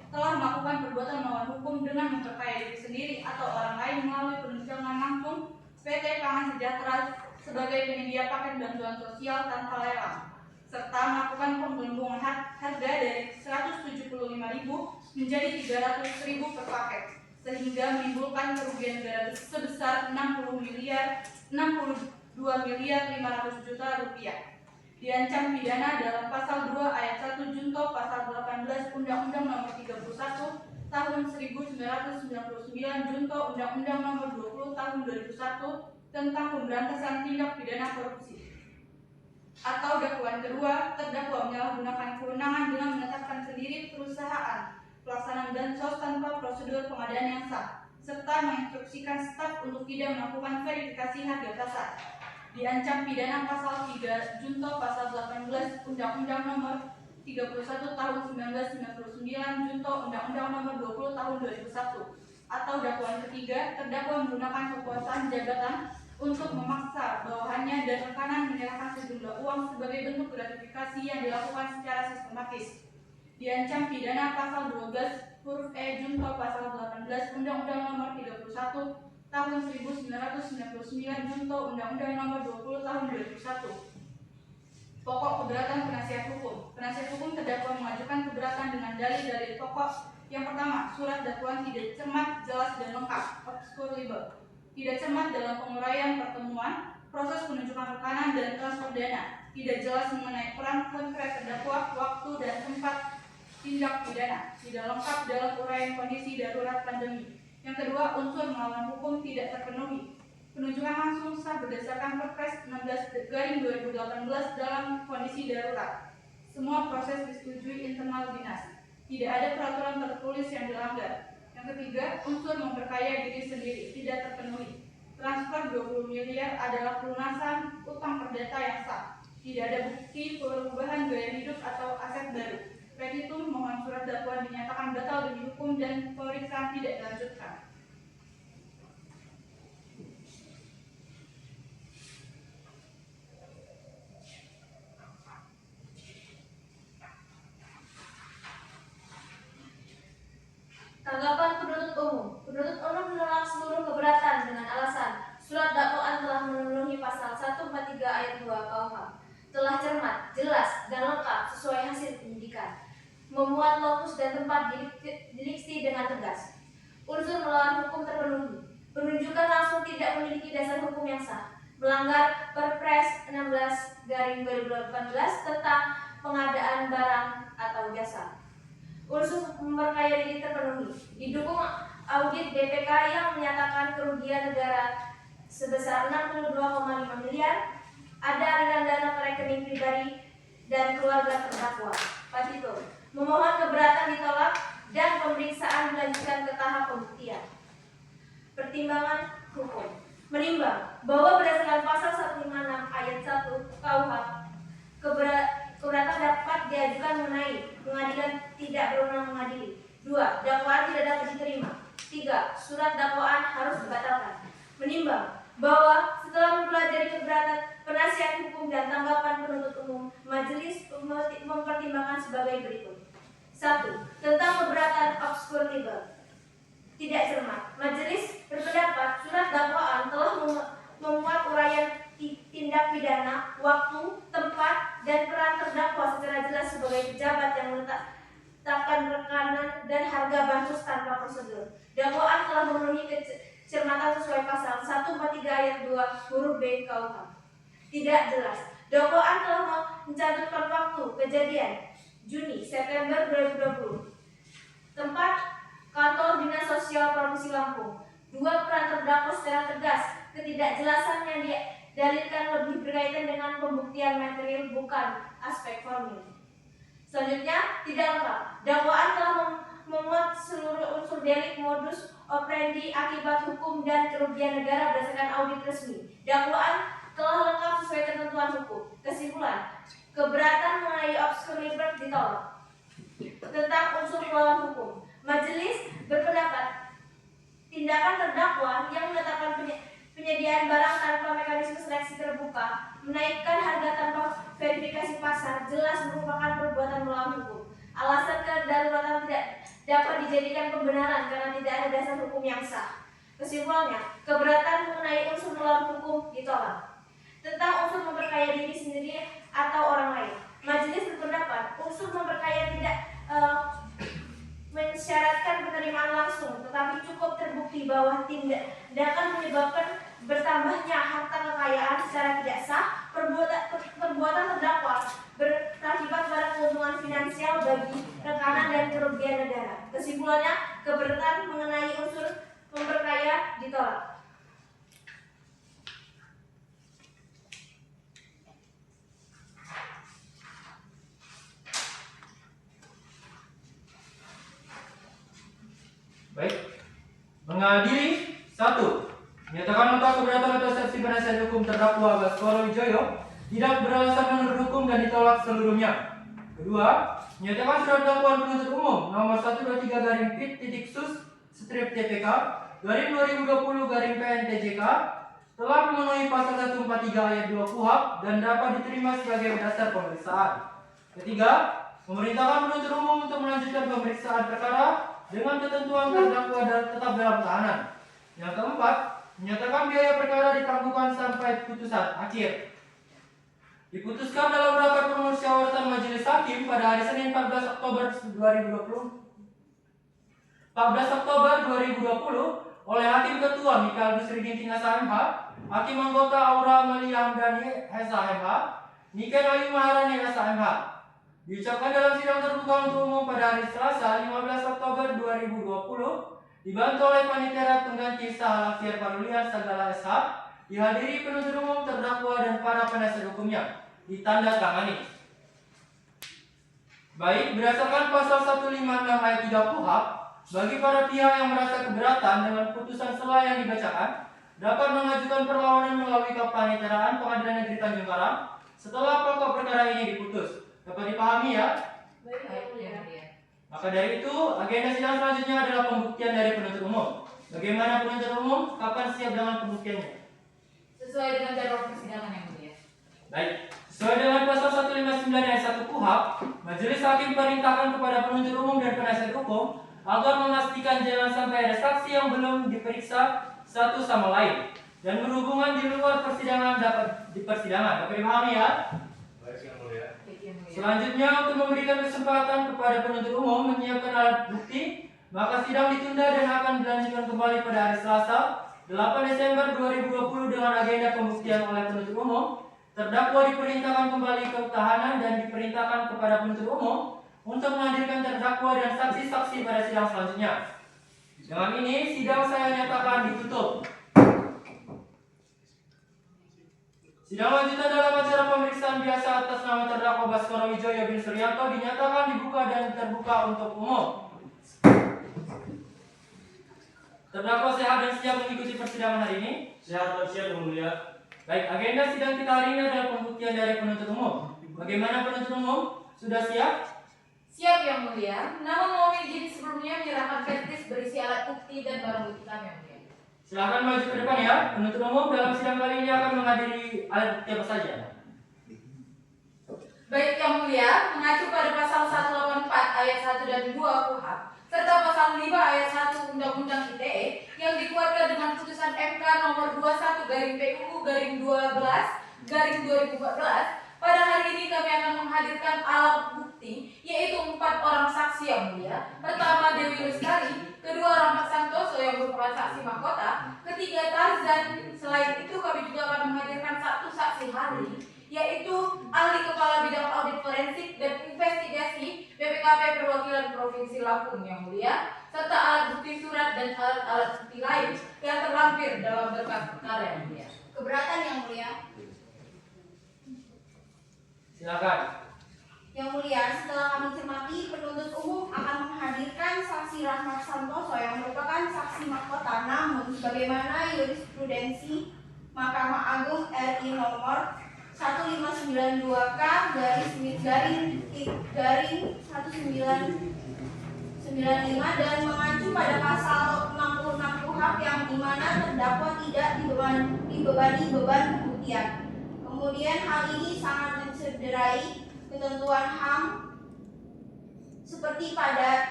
telah melakukan perbuatan melawan hukum dengan memperkaya diri sendiri atau orang lain melalui penunjangan langsung PT Pangan Sejahtera sebagai penyedia paket bantuan sosial tanpa lelang, serta melakukan penggelembungan harga dari 175.000 menjadi 300.000 per paket, sehingga menimbulkan kerugian negara sebesar 62.500.000 rupiah. Diancam pidana dalam pasal 2 ayat 1 junto pasal 18 Undang-Undang Nomor 31 Tahun 1999 junto Undang-Undang Nomor 20 Tahun 2001 tentang pemberantasan tindak pidana korupsi. Atau dakwaan kedua, terdakwa menyalahgunakan kewenangan dengan menetapkan sendiri perusahaan pelaksanaan bansos tanpa prosedur pengadaan yang sah, serta menginstruksikan staf untuk tidak melakukan verifikasi harga pasar. Diancam pidana pasal 3 junto pasal 18 Undang-Undang Nomor 31 tahun 1999 junto Undang-Undang Nomor 20 tahun 2001. Atau dakwaan ketiga, terdakwa menggunakan kekuasaan jabatan untuk memaksa bawahannya dan rekanan menyerahkan sejumlah uang sebagai bentuk gratifikasi yang dilakukan secara sistematis. Diancam pidana pasal 12 huruf E junto pasal 18 Undang-Undang Nomor 31 tahun 1999 junto Undang-Undang Nomor 20 tahun 2001. Pokok keberatan penasihat hukum. Penasihat hukum terdakwa mengajukan keberatan dengan dalil-dalil pokok. Yang pertama, surat dakwaan tidak cermat, jelas, dan lengkap, obscure libel. Tidak cermat dalam penguraian pertemuan, proses penunjukan rekanan, dan transfer dana. Tidak jelas mengenai peran konkret terdakwa, waktu, dan tempat tindak pidana. Tidak lengkap dalam uraian kondisi darurat pandemi. Yang kedua, unsur melawan hukum tidak terpenuhi. Penunjukan langsung sah berdasarkan Perpres 16/2018 dalam kondisi darurat. Semua proses disetujui internal dinas. Tidak ada peraturan tertulis yang dilanggar. Yang ketiga, unsur memperkaya diri sendiri tidak terpenuhi. Transfer 20 miliar adalah pelunasan utang perdata yang sah. Tidak ada bukti perubahan gaya hidup atau aset baru. Petitum mohon surat dakwaan dinyatakan batal demi hukum dan pemeriksaan tidak dilanjutkan. Tanggapan penuntut umum. Penuntut umum menolak seluruh keberatan dengan alasan surat dakwaan telah memenuhi pasal 143 ayat 2 KUH, telah cermat, jelas, dan lengkap sesuai hasil penyidikan, memuat lokus dan tempat didiksi dengan tegas. Unsur melawan hukum terpenuhi. Penunjukan langsung tidak memiliki dasar hukum yang sah, melanggar Perpres 16/2018 tentang pengadaan barang atau jasa. Unsur memperkaya diri terpenuhi. Didukung audit BPK yang menyatakan kerugian negara sebesar 62,5 miliar, ada aliran dana ke rekening pribadi dan keluarga terdakwa. Petitum memohon keberatan ditolak dan pemeriksaan dilanjutkan ke tahap pembuktian. Pertimbangan hukum menimbang bahwa berdasarkan pasal 156 ayat 1 KUH, keberatan dapat diajukan mengenai pengadilan tidak berwenang mengadili. 2. Dakwaan tidak dapat diterima. 3. Surat dakwaan harus dibatalkan. Menimbang bahwa setelah mempelajari keberatan penasihat hukum dan tanggapan penuntut umum, majelis mempertimbangkan sebagai berikut. 1. Tentang keberatan obscure libel tidak cermat. Majelis berpendapat surat dakwaan telah memuat uraian tindak pidana, waktu, tempat, dan peran terdakwa secara jelas sebagai pejabat yang meletakkan rekanan dan harga bansos tanpa prosedur. Dakwaan telah memenuhi kecermatan sesuai pasal 143 ayat 2 huruf B KUH. Tidak jelas. Dakwaan telah mencantumkan waktu kejadian Juni September 2020. Tempat kantor Dinas Sosial Provinsi Lampung. 2. Peran terdakwa secara tegas. Ketidakjelasan yang dalilkan lebih berkaitan dengan pembuktian material bukan aspek formil. Selanjutnya, tidak lengkap. Dakwaan telah memuat seluruh unsur delik, modus operandi, akibat hukum, dan kerugian negara berdasarkan audit resmi. Dakwaan telah lengkap sesuai ketentuan hukum. Kesimpulan, keberatan mengenai obscure libel ditolak. Tentang unsur melawan hukum, majelis berpendapat tindakan terdakwa yang menetapkan penyediaan barang tanpa mekanisme seleksi terbuka, menaikkan harga tanpa verifikasi pasar, jelas merupakan perbuatan melawan hukum. Alasan kedaruratan tidak dapat dijadikan pembenaran karena tidak ada dasar hukum yang sah. Kesimpulannya, keberatan mengenai unsur melawan hukum ditolak. Tentang unsur memperkaya diri sendiri atau orang lain, majelis berpendapat unsur memperkaya tidak mensyaratkan penerimaan langsung, tetapi cukup terbukti bahwa tindakan menyebabkan bertambahnya harta kekayaan secara tidak sah. Perbuatan terdakwa berakibat pada keuntungan finansial bagi rekanan dan kerugian negara. Kesimpulannya, keberatan mengenai unsur memperkaya ditolak. Baik. Mengadili 1. Menyatakan nota keberatan atas saksi penasihat hukum terdakwa Baskoro Wijoyo tidak beralasan menurut hukum dan ditolak seluruhnya. Kedua, menyatakan surat dakwaan penuntut umum nomor 123/Pit-Sus/TPK/2020/PN-TJK telah memenuhi pasal 143 ayat 2 KUHP dan dapat diterima sebagai dasar pemeriksaan. Ketiga, memerintahkan penuntut umum untuk melanjutkan pemeriksaan perkara dengan ketentuan terdakwa dan tetap dalam tahanan. Yang keempat, menyatakan biaya perkara ditangguhkan sampai putusan akhir. Diputuskan dalam rapat permusyawaratan Majelis Hakim pada hari Senin 14 Oktober 2020 oleh Hakim Ketua Mikael Busri Ginting SHMH, Hakim Anggota Aura Amalia Hamdani SHMH, Niken Ayu Maharani SHMH. Diucapkan dalam sidang terbuka untuk umum pada hari Selasa 15 Oktober 2020 dibantu oleh Panitera Pengganti Sahala Fier Parulian Sagala SH, dihadiri penuntut umum, terdakwa dan para penasihat hukumnya. Ditanda tangani. Baik, berdasarkan pasal 156 ayat 3 KUHP, bagi para pihak yang merasa keberatan dengan putusan sela yang dibacakan, dapat mengajukan perlawanan melalui kepaniteraan Pengadilan Negeri Tanjung Karang setelah pokok perkara ini diputus. Dapat dipahami ya? Baik, yang mulia. Maka dari itu, agenda sidang selanjutnya adalah pembuktian dari penuntut umum. Bagaimana penuntut umum? Kapan siap dengan pembuktiannya? Sesuai dengan jadwal persidangan yang mulia. Baik, sesuai dengan pasal 159 ayat 1 KUHP, Majelis Hakim perintahkan kepada penuntut umum dan penasihat hukum agar memastikan jangan sampai ada saksi yang belum diperiksa satu sama lain dan berhubungan di luar persidangan dapat di persidangan. Dapat dipahami ya? Baik, yang mulia. Baik, yang mulia. Selanjutnya, untuk memberikan kesempatan kepada penuntut umum menyiapkan alat bukti, maka sidang ditunda dan akan dilanjutkan kembali pada hari Selasa 8 Desember 2020 dengan agenda pembuktian oleh penuntut umum. Terdakwa diperintahkan kembali ke tahanan dan diperintahkan kepada penuntut umum untuk menghadirkan terdakwa dan saksi-saksi pada sidang selanjutnya. Dengan ini, sidang saya nyatakan ditutup. Sidang lanjutan dalam acara pemeriksaan biasa atas nama terdakwa Baskoro Wijoyo bin Suryanto dinyatakan dibuka dan terbuka untuk umum. Terdakwa sehat dan siap mengikuti persidangan hari ini. Sehat dan siap yang mulia. Baik, agenda sidang kita hari ini adalah pembuktian dari penuntut umum. Bagaimana penuntut umum? Sudah siap? Siap yang mulia. Namun mohon izin sebelumnya menyerahkan kartis berisi alat bukti dan barang bukti kami yang mulia. Silakan maju ke depan ya. Penuntut umum dalam sidang kali ini akan menghadiri alat bukti apa saja? Baik yang mulia, mengacu pada pasal 184 ayat 1 dan 2 KUHP serta pasal 5 ayat 1 Undang-Undang ITE yang dikuatkan dengan putusan MK nomor 21/PUU/12/2014, pada hari ini kami akan menghadirkan alat bukti yaitu 4 orang saksi yang mulia. Pertama, Dewi Lestari, kedua Rahmat Santoso yang merupakan saksi mahkota, ketiga Tarzan. Selain itu kami juga akan menghadirkan 1 saksi ahli yaitu ahli kepala bidang audit forensik dan investigasi BPKP Perwakilan Provinsi Lampung yang mulia, serta alat bukti surat dan alat bukti lain yang terlampir dalam berkas perkara yang mulia. Keberatan yang mulia. Silakan. Yang mulia, setelah kami cermati, penuntut umum akan menghadirkan saksi Rahmat Santoso yang merupakan saksi mahkota, namun sebagaimana jurisprudensi Mahkamah Agung RI nomor 15/1995 dan mengacu pada pasal 66 KUHP yang dimana terdakwa tidak dibebani beban pembuktian. Kemudian hal ini sangat mencederai ketentuan HAM seperti pada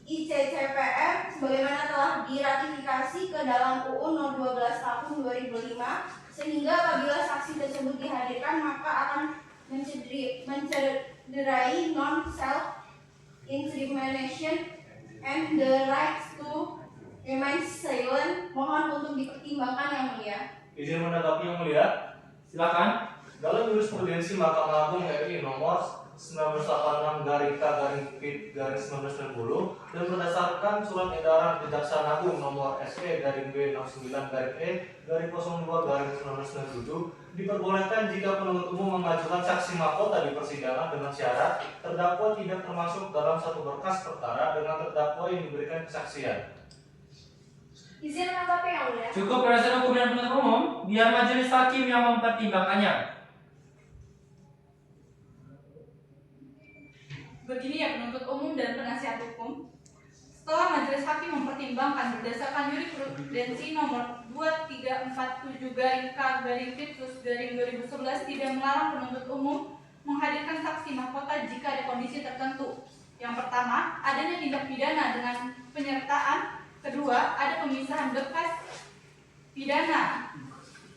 ICCPR sebagaimana telah diratifikasi ke dalam UU No 12 Tahun 2005, sehingga apabila saksi tersebut dihadirkan maka akan mencederai non-self incrimination and the rights to remain silent. Mohon untuk dipertimbangkan yang mulia. Izin menanggapi yang mulia. Silakan. Dalam jurisprudensi Mahkamah Agung RI nomor 1986/Pit/1990 dan berdasarkan surat edaran Kejaksaan Agung nomor SE/B69/E/02/1997 diperbolehkan jika penuntut umum mengajukan saksi mahkota di persidangan dengan syarat terdakwa tidak termasuk dalam satu berkas perkara dengan terdakwa yang diberikan kesaksian. Izin menanggapi yang mulia. Cukup penasihat hukum dan penuntut umum, biar majelis hakim yang mempertimbangkannya. Begini ya penuntut umum dan penasihat hukum. Setelah majelis hakim mempertimbangkan berdasarkan jurisprudensi nomor 2347-K-Fit-2011 tidak melarang penuntut umum menghadirkan saksi mahkota jika ada kondisi tertentu. Yang pertama, adanya tindak pidana dengan penyertaan. Kedua, ada pemisahan berkas pidana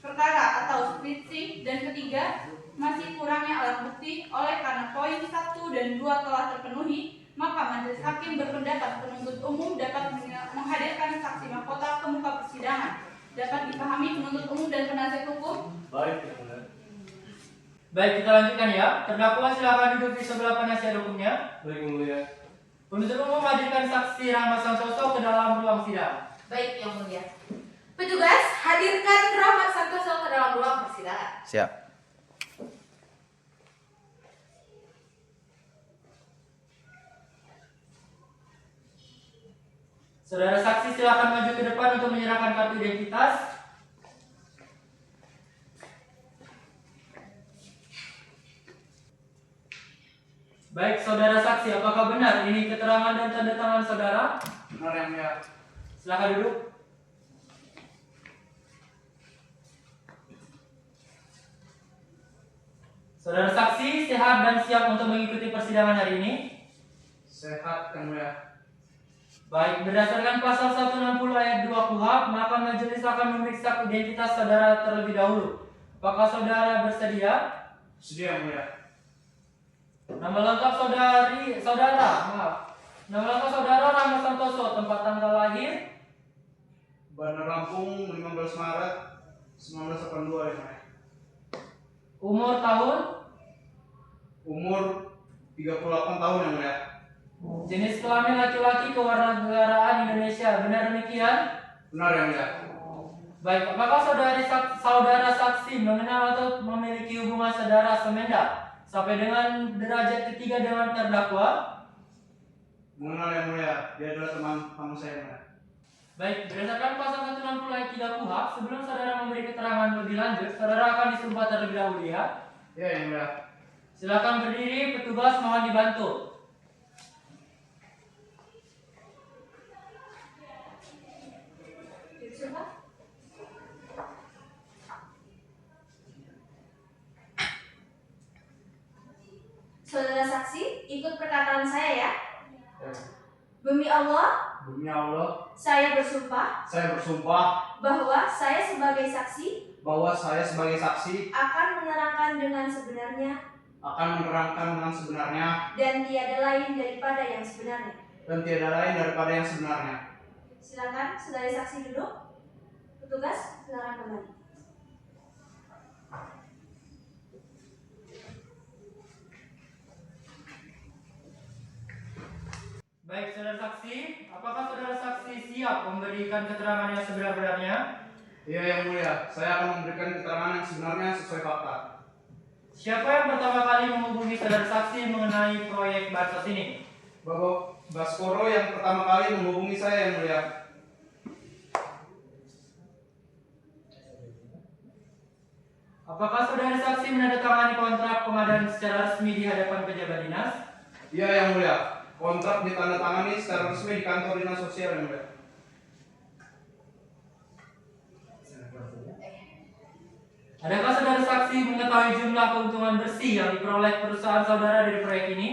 perkara atau splitsing. Dan ketiga, masih kurangnya alat bukti. Oleh karena poin 1 dan 2 telah terpenuhi, maka majelis hakim berpendapat penuntut umum dapat menghadirkan saksi mahkota ke muka persidangan. Dapat dipahami penuntut umum dan penasihat hukum? Baik, Yang Mulia. Baik, kita lanjutkan ya. Terdakwa silakan duduk di sebelah penasihat hukumnya. Baik, Yang Mulia. Penuntut umum hadirkan saksi Rahmat Santoso ke dalam ruang sidang. Baik, Yang Mulia. Petugas, hadirkan Rahmat Santoso ke dalam ruang persidangan. Siap. Saudara saksi silakan maju ke depan untuk menyerahkan kartu identitas. Baik, saudara saksi, apakah benar ini keterangan dan tanda tangan saudara? Benar Yang Mulia. Silakan duduk. Saudara saksi sehat dan siap untuk mengikuti persidangan hari ini? Sehat Yang Mulia. Baik, berdasarkan pasal 160 ayat 2 KUHP, maka majelis akan memeriksa identitas saudara terlebih dahulu. Apakah saudara bersedia? Sedia Yang Mulia. Nama lengkap Nama lengkap saudara Rahmat Santoso, tempat tanggal lahir, Bandar Lampung 15 Maret 1982 Yang Mulia. umur tahun, Umur 38 tahun Yang Mulia. jenis kelamin laki-laki, kewarganegaraan Indonesia. Benar demikian? Benar Yang Mulia. Baik, apakah saudara saksi mengenal atau memiliki hubungan saudara semenda sampai dengan derajat ketiga dengan terdakwa? Mengenal Yang Mulia. Dia adalah teman kamu saya Yang Mulia. Baik, berdasarkan pasal 160 ayat 3 KUHP, sebelum saudara memberi keterangan lebih lanjut, saudara akan disumpah terlebih dahulu ya. Ya Yang Mulia. Silakan berdiri, petugas mohon dibantu. Saudara saksi, ikut perkataan saya ya. Ya. Demi Allah, Demi Allah, saya bersumpah saya bersumpah bahwa saya sebagai saksi bahwa saya sebagai saksi akan menerangkan dengan sebenarnya akan menerangkan dengan sebenarnya dan tiada lain daripada yang sebenarnya. dan tiada lain daripada yang sebenarnya. Silakan saudara saksi duduk. Petugas, silakan kembali. Baik, saudara saksi, apakah saudara saksi siap memberikan keterangan yang sebenar-benarnya? Iya Yang Mulia, saya akan memberikan keterangan yang sebenarnya sesuai fakta. Siapa yang pertama kali menghubungi saudara saksi mengenai proyek bansos ini? Bapak Baskoro yang pertama kali menghubungi saya Yang Mulia. Apakah saudara saksi menandatangani kontrak pengadaan secara resmi di hadapan pejabat dinas? Iya Yang Mulia, kontrak ditandatangani secara resmi di kantor dinas sosial Yang Mulia. Adakah saudara saksi mengetahui jumlah keuntungan bersih yang diperoleh perusahaan saudara dari proyek ini?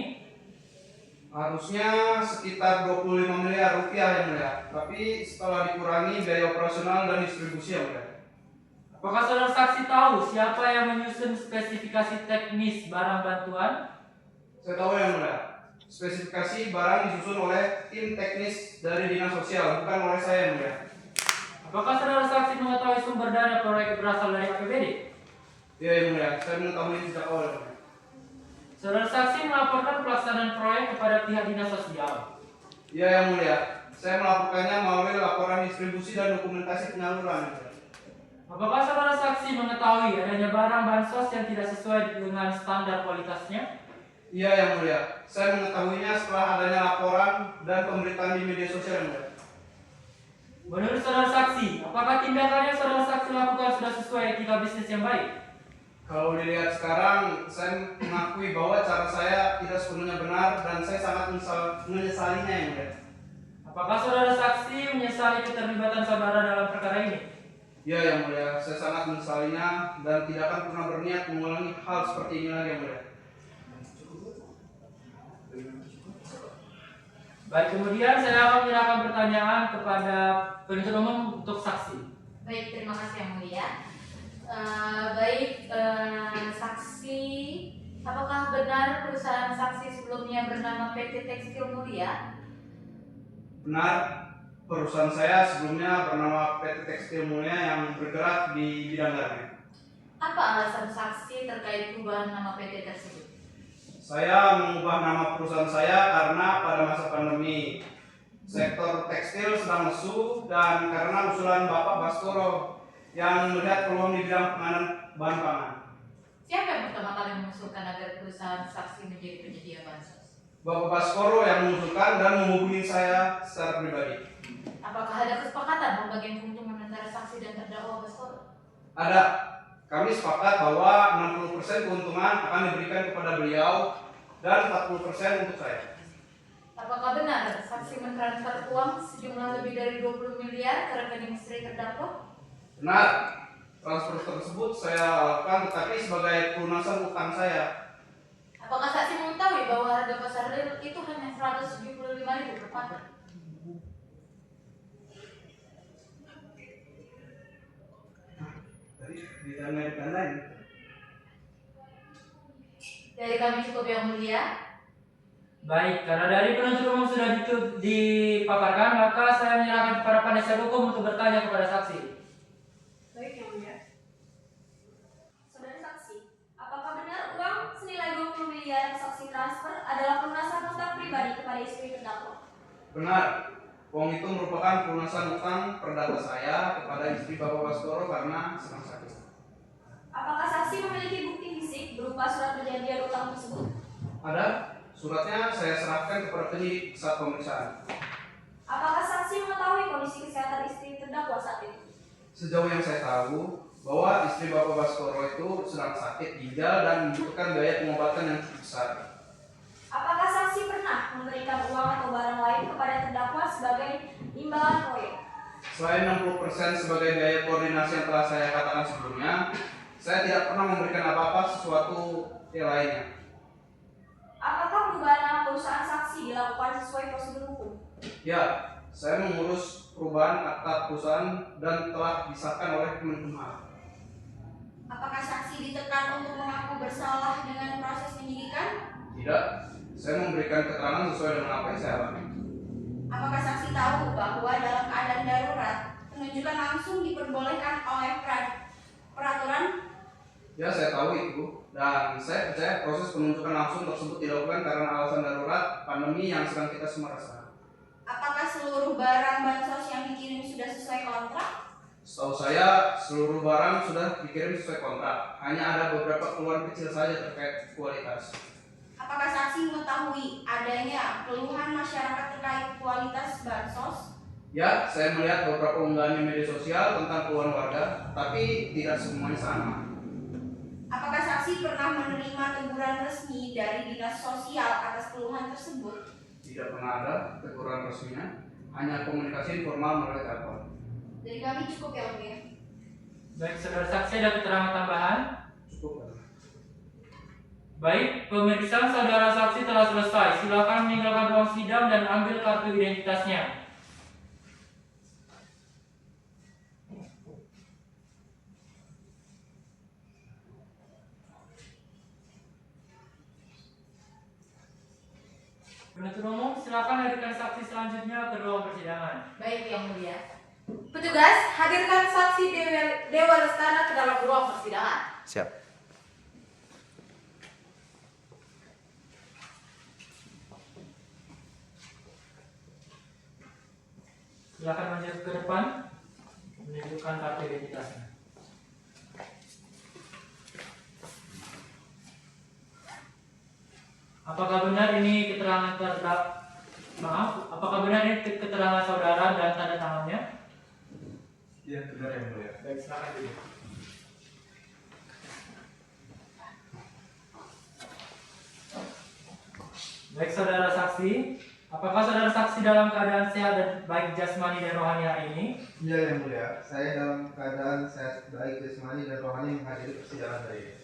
Harusnya sekitar 25 miliar rupiah Yang Mulia, tapi setelah dikurangi biaya operasional dan distribusi Yang Mulia. Apakah saudara saksi tahu siapa yang menyusun spesifikasi teknis barang bantuan? Saya tahu Yang Mulia, spesifikasi barang disusun oleh tim teknis dari dinas sosial, bukan oleh saya Yang Mulia. Apakah saudara saksi mengetahui sumber dana proyek berasal dari APBD? Iya Yang Mulia, saya mengetahui sejak awal Yang Mulia. Saudara saksi melaporkan pelaksanaan proyek kepada pihak dinas sosial. Iya Yang Mulia, saya melakukannya melalui laporan distribusi dan dokumentasi penyaluran Yang Mulia. Apakah saudara saksi mengetahui adanya barang bansos yang tidak sesuai dengan standar kualitasnya? Iya Yang Mulia, saya mengetahuinya setelah adanya laporan dan pemberitaan di media sosial Yang Mulia. Menurut saudara saksi, apakah tindakan yang saudara saksi lakukan sudah sesuai etika bisnis yang baik? Kalau dilihat sekarang, saya mengakui bahwa cara saya tidak sepenuhnya benar dan saya sangat menyesalinya, Yang Mulia. Apakah saudara saksi menyesali keterlibatan saudara dalam perkara ini? Ya, Yang Mulia, saya sangat menyesalinya dan tidak akan pernah berniat mengulangi hal seperti ini lagi, Yang Mulia. Baik, kemudian saya akan menyerahkan pertanyaan kepada penuntut umum untuk saksi. Baik, terima kasih Yang Mulia. Saksi, apakah benar perusahaan saksi sebelumnya bernama PT Tekstil Mulia? Benar, perusahaan saya sebelumnya bernama PT Tekstil Mulia yang bergerak di bidang garmen. Apa alasan saksi terkait perubahan nama PT tersebut? Saya mengubah nama perusahaan saya karena pada masa pandemi sektor tekstil sedang lesu dan karena usulan Bapak Baskoro yang melihat peluang di bidang penganan bahan pangan. Siapa yang pertama kali mengusulkan agar perusahaan saksi menjadi penyedia bansos? Bapak Baskoro yang mengusulkan dan menghubungi saya secara pribadi. Apakah ada kesepakatan pembagian keuntungan antara saksi dan terdakwa Baskoro? Ada. Kami sepakat bahwa 60% keuntungan akan diberikan kepada beliau dan 40% untuk saya. Apakah benar saksi mentransfer uang sejumlah lebih dari 20 miliar ke rekening istri terdakwa? Benar. Transfer tersebut saya lakukan tetapi sebagai pelunasan utang saya. Apakah saksi mengetahui bahwa harga pasar real itu hanya 175.000 per paket? Ditandai. Dari kami cukup Yang Mulia. Baik, karena dari penuntut umum sudah dipaparkan, maka saya menyerahkan kepada penasihat hukum untuk bertanya kepada saksi. Baik, Yang Mulia. Saudara saksi, apakah benar uang senilai 20 miliar yang saksi transfer adalah pelunasan utang pribadi kepada istri terdakwa? Benar. Uang itu merupakan pelunasan utang perdata saya kepada istri Bapak Baskoro karena sedang sakit. Apakah saksi memiliki bukti fisik berupa surat perjanjian utang tersebut? Ada. Suratnya saya serahkan kepada penyidik saat pemeriksaan. Apakah saksi mengetahui kondisi kesehatan istri terdakwa saat itu? Sejauh yang saya tahu, bahwa istri Bapak Baskoro itu sedang sakit ginjal dan membutuhkan biaya pengobatan yang cukup besar. Apakah saksi pernah memberikan uang atau barang lain kepada terdakwa sebagai imbalan proyek? Selain 60% sebagai biaya koordinasi yang telah saya katakan sebelumnya, saya tidak pernah memberikan apa-apa sesuatu yang lainnya. Apakah perubahan nama perusahaan saksi dilakukan sesuai prosedur hukum? Ya, saya mengurus perubahan akta perusahaan dan telah disahkan oleh Kemenkumham. Apakah saksi ditekan untuk mengaku bersalah dengan proses penyidikan? Tidak, saya memberikan keterangan sesuai dengan apa yang saya alami. Apakah saksi tahu bahwa dalam keadaan darurat, penunjukan langsung diperbolehkan oleh peraturan? Ya, saya tahu itu. Dan saya percaya proses penunjukan langsung tersebut dilakukan karena alasan darurat pandemi yang sedang kita semua rasakan. Apakah seluruh barang bansos yang dikirim sudah sesuai kontrak? Setahu saya, seluruh barang sudah dikirim sesuai kontrak. Hanya ada beberapa keluhan kecil saja terkait kualitas. Apakah saksi mengetahui adanya keluhan masyarakat terkait kualitas bansos? Ya, saya melihat beberapa unggahan di media sosial tentang keluhan warga, tapi tidak semuanya sama. Apakah saksi pernah menerima teguran resmi dari dinas sosial atas keluhan tersebut? Tidak pernah ada teguran resminya, hanya komunikasi informal melalui telepon. Dari kami cukup ya, Om ya. Baik, saudara saksi ada keterangan tambahan? Cukup. Baik, pemeriksaan saudara saksi telah selesai. Silakan meninggalkan ruang sidang dan ambil kartu identitasnya. Penuntut umum, silakan hadirkan saksi selanjutnya ke ruang persidangan. Baik Yang Mulia. Petugas, hadirkan saksi Dewa Lestana ke dalam ruang persidangan. Siap. Silakan maju ke depan menunjukkan kartu identitasnya. Apakah benar ini keterangan apakah benar ini keterangan saudara dan tanda tangannya? Iya, benar Yang Mulia. Baik, silakan dulu. Baik saudara saksi, apakah saudara saksi dalam keadaan sehat dan baik jasmani dan rohani hari ini? Iya yang mulia, saya dalam keadaan sehat baik jasmani dan rohani menghadiri persidangan hari ini.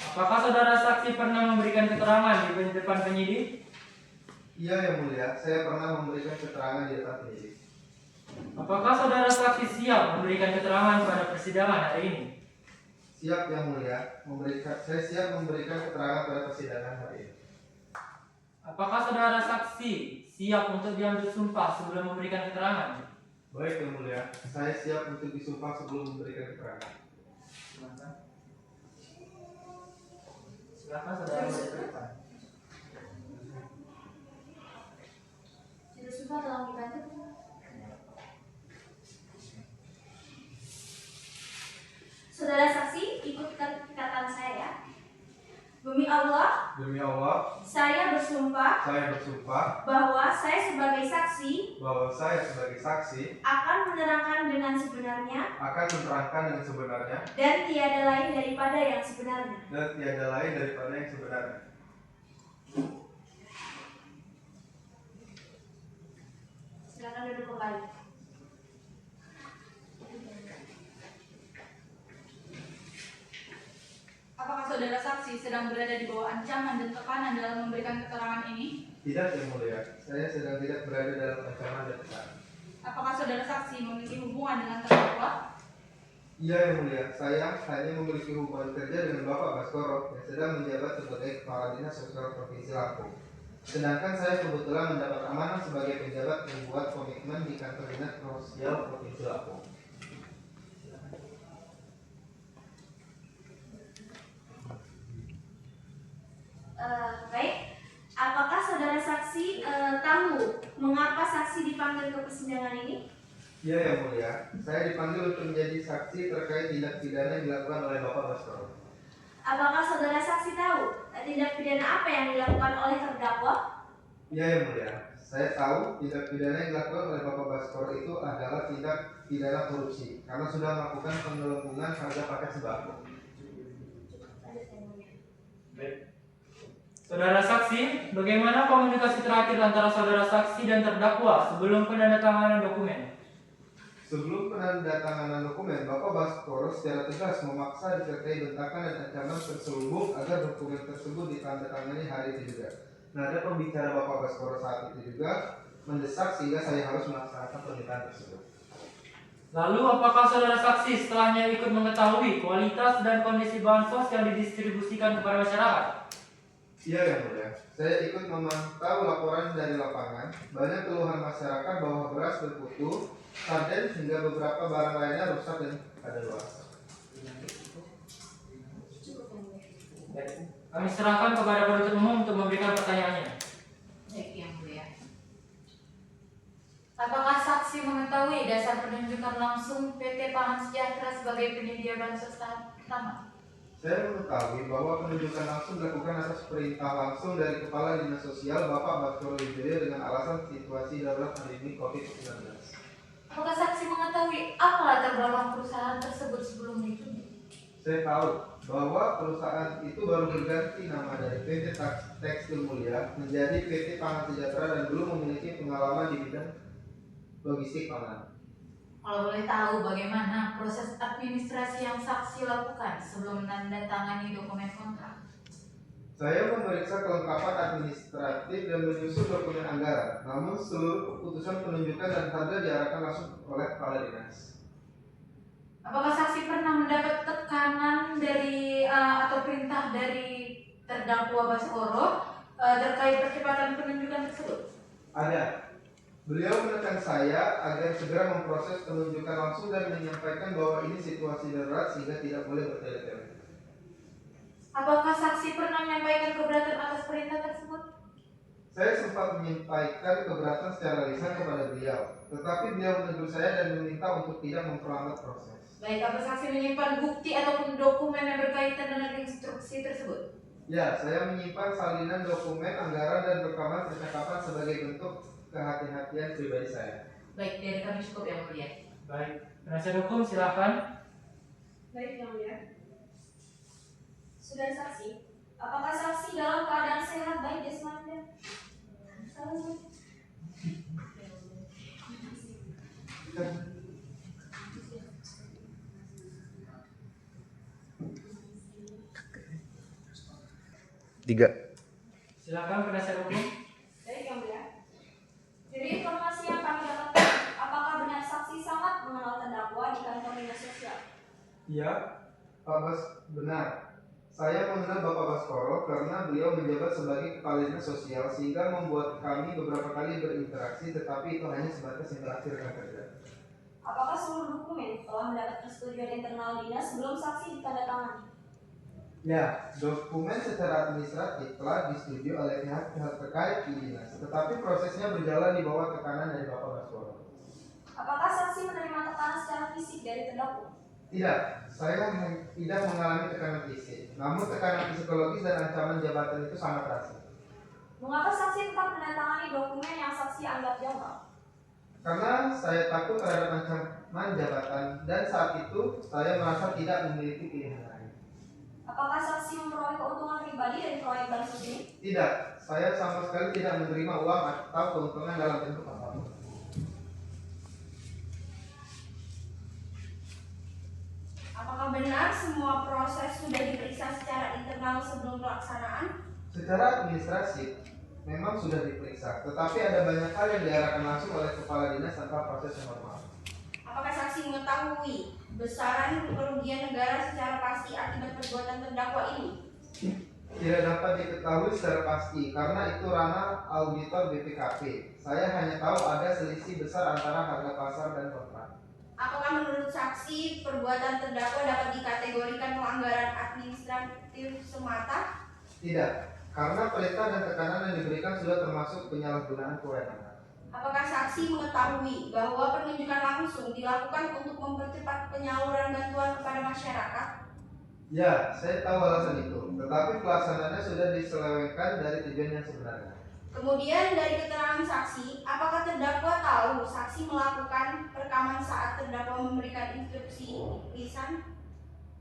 Apakah saudara saksi pernah memberikan keterangan di depan penyidik? Iya yang mulia, saya pernah memberikan keterangan di depan penyidik. Apakah saudara saksi siap memberikan keterangan pada persidangan hari ini? Siap yang mulia, saya siap memberikan keterangan pada persidangan hari ini. Apakah saudara saksi siap untuk diambil sumpah sebelum memberikan keterangan? Baik yang mulia, saya siap untuk disumpah sebelum memberikan keterangan. Silakan saudara ke depan. Juru sumpah tolong dibantu. Saudara saksi, ikutkan perkataan saya ya. Demi Allah, Demi Allah, saya bersumpah bahwa saya sebagai saksi akan menerangkan dengan sebenarnya dan tiada lain daripada yang sebenarnya. Silakan duduk kembali. Apakah saudara saksi sedang berada di bawah ancaman dan tekanan dalam memberikan keterangan ini? Tidak yang mulia, saya sedang tidak berada dalam ancaman dan tekanan. Apakah saudara saksi memiliki hubungan dengan terdakwa? Iya yang mulia, saya hanya memiliki hubungan kerja dengan Bapak Baskoro yang sedang menjabat sebagai Kepala Dinas Sosial Provinsi Lampung. Sedangkan saya kebetulan mendapat amanah sebagai penjabat membuat komitmen di Kantor Dinas Sosial Provinsi Lampung. Baik, apakah saudara saksi tahu mengapa saksi dipanggil ke persidangan ini? Iya yang mulia, saya dipanggil untuk menjadi saksi terkait tindak pidana yang dilakukan oleh Bapak Baskoro. Apakah saudara saksi tahu tindak pidana apa yang dilakukan oleh terdakwa? Iya yang mulia, saya tahu tindak pidana yang dilakukan oleh Bapak Baskoro itu adalah tindak pidana korupsi karena sudah melakukan penggelembungan harga paket sembako. Saudara saksi, bagaimana komunikasi terakhir antara saudara saksi dan terdakwa sebelum penandatanganan dokumen? Sebelum penandatanganan dokumen, Bapak Baskoro secara tegas memaksa disertai bentakan dan ancaman terselubung agar dokumen tersebut ditandatangani hari itu juga. Nada pembicara Bapak Baskoro saat itu juga mendesak sehingga saya harus melaksanakan permintaan tersebut. Lalu apakah saudara saksi setelahnya ikut mengetahui kualitas dan kondisi bansos yang didistribusikan kepada masyarakat? Iya yang mulia, saya ikut memantau laporan dari lapangan. Banyak keluhan masyarakat bahwa beras berkutu, sarden hingga beberapa barang lainnya rusak dan kadaluarsa. Kami serahkan kepada penuntut umum untuk memberikan pertanyaannya. Baik, yang mulia. Apakah saksi mengetahui dasar penunjukan langsung PT Pangan Sejahtera sebagai penyedia bansos tahap pertama? Saya mengetahui bahwa penunjukan langsung dilakukan atas perintah langsung dari Kepala Dinas Sosial Bapak Baskoro Wijoyo dengan alasan situasi darurat pandemi COVID-19. Apakah saksi mengetahui apa latar belakang perusahaan tersebut sebelum ditunjuk? Saya tahu bahwa perusahaan itu baru berganti nama dari PT Tekstil Mulia menjadi PT Pangan Sejahtera dan belum memiliki pengalaman di bidang logistik pangan. Kalau boleh tahu bagaimana proses administrasi yang saksi lakukan sebelum menandatangani dokumen kontrak? Saya memeriksa kelengkapan administratif dan menyusun dokumen anggaran. Namun seluruh keputusan penunjukan dan harga diarahkan langsung oleh Kepala Dinas. Apakah saksi pernah mendapat tekanan dari atau perintah dari terdakwa Baskoro terkait percepatan penunjukan tersebut? Ada. Beliau menekan saya agar segera memproses penunjukan langsung dan menyampaikan bahwa ini situasi darurat sehingga tidak boleh bertele-tele. Apakah saksi pernah menyampaikan keberatan atas perintah tersebut? Saya sempat menyampaikan keberatan secara lisan kepada beliau, tetapi beliau menegur saya dan meminta untuk tidak memperlambat proses. Baik, apa saksi menyimpan bukti ataupun dokumen yang berkaitan dengan instruksi tersebut? Ya, saya menyimpan salinan dokumen, anggaran, dan rekaman percakapan sebagai bentuk kehati-hatian pribadi saya. Baik, dari kami cukup yang mulia. Baik, penasihat hukum silakan. Baik yang mulia. Saudara saksi, Apakah saksi dalam keadaan sehat baik jasmani dan Tiga. Silakan penasihat hukum. Baik yang mulia. Dari informasi yang kami dapatkan, apakah benar saksi sangat mengenal terdakwa di kantor dinas sosial? Iya, Pak Bas, benar. Saya mengenal Bapak Baskoro karena beliau menjabat sebagai kepala dinas sosial sehingga membuat kami beberapa kali berinteraksi, tetapi itu hanya sebatas interaksi rekan kerja. Apakah seluruh dokumen telah mendapat persetujuan internal dinas sebelum saksi ditandatangani? Ya, dokumen secara administratif telah disetujui oleh pihak-pihak terkait di dinas, tetapi prosesnya berjalan di bawah tekanan dari Bapak Baskoro. Apakah saksi menerima tekanan secara fisik dari terdakwa? Tidak, saya tidak mengalami tekanan fisik, namun tekanan psikologis dan ancaman jabatan itu sangat terasa. Mengapa saksi tetap menandatangani dokumen yang saksi anggap janggal? Karena saya takut terhadap ancaman jabatan dan saat itu saya merasa tidak memiliki pilihan lain. Apakah saksi memperoleh keuntungan pribadi dari proyek bansos ini? Tidak, saya sama sekali tidak menerima uang atau keuntungan dalam bentuk apapun. Apakah benar semua proses sudah diperiksa secara internal sebelum pelaksanaan? Secara administratif memang sudah diperiksa, tetapi ada banyak hal yang diarahkan langsung oleh kepala dinas tanpa proses yang normal. Apakah saksi mengetahui besaran kerugian negara secara pasti akibat perbuatan terdakwa ini? Tidak dapat diketahui secara pasti karena itu ranah auditor BPKP. Saya hanya tahu ada selisih besar antara harga pasar dan kontrak. Apakah menurut saksi perbuatan terdakwa dapat dikategorikan pelanggaran administratif semata? Tidak, karena perintah dan tekanan yang diberikan sudah termasuk penyalahgunaan kewenangan. Apakah saksi mengetahui bahwa penunjukan langsung dilakukan untuk mempercepat penyaluran bantuan kepada masyarakat? Ya, saya tahu alasan itu, tetapi pelaksanaannya sudah diselewengkan dari tujuan yang sebenarnya. Kemudian dari keterangan saksi, apakah terdakwa tahu saksi melakukan perekaman saat terdakwa memberikan instruksi lisan?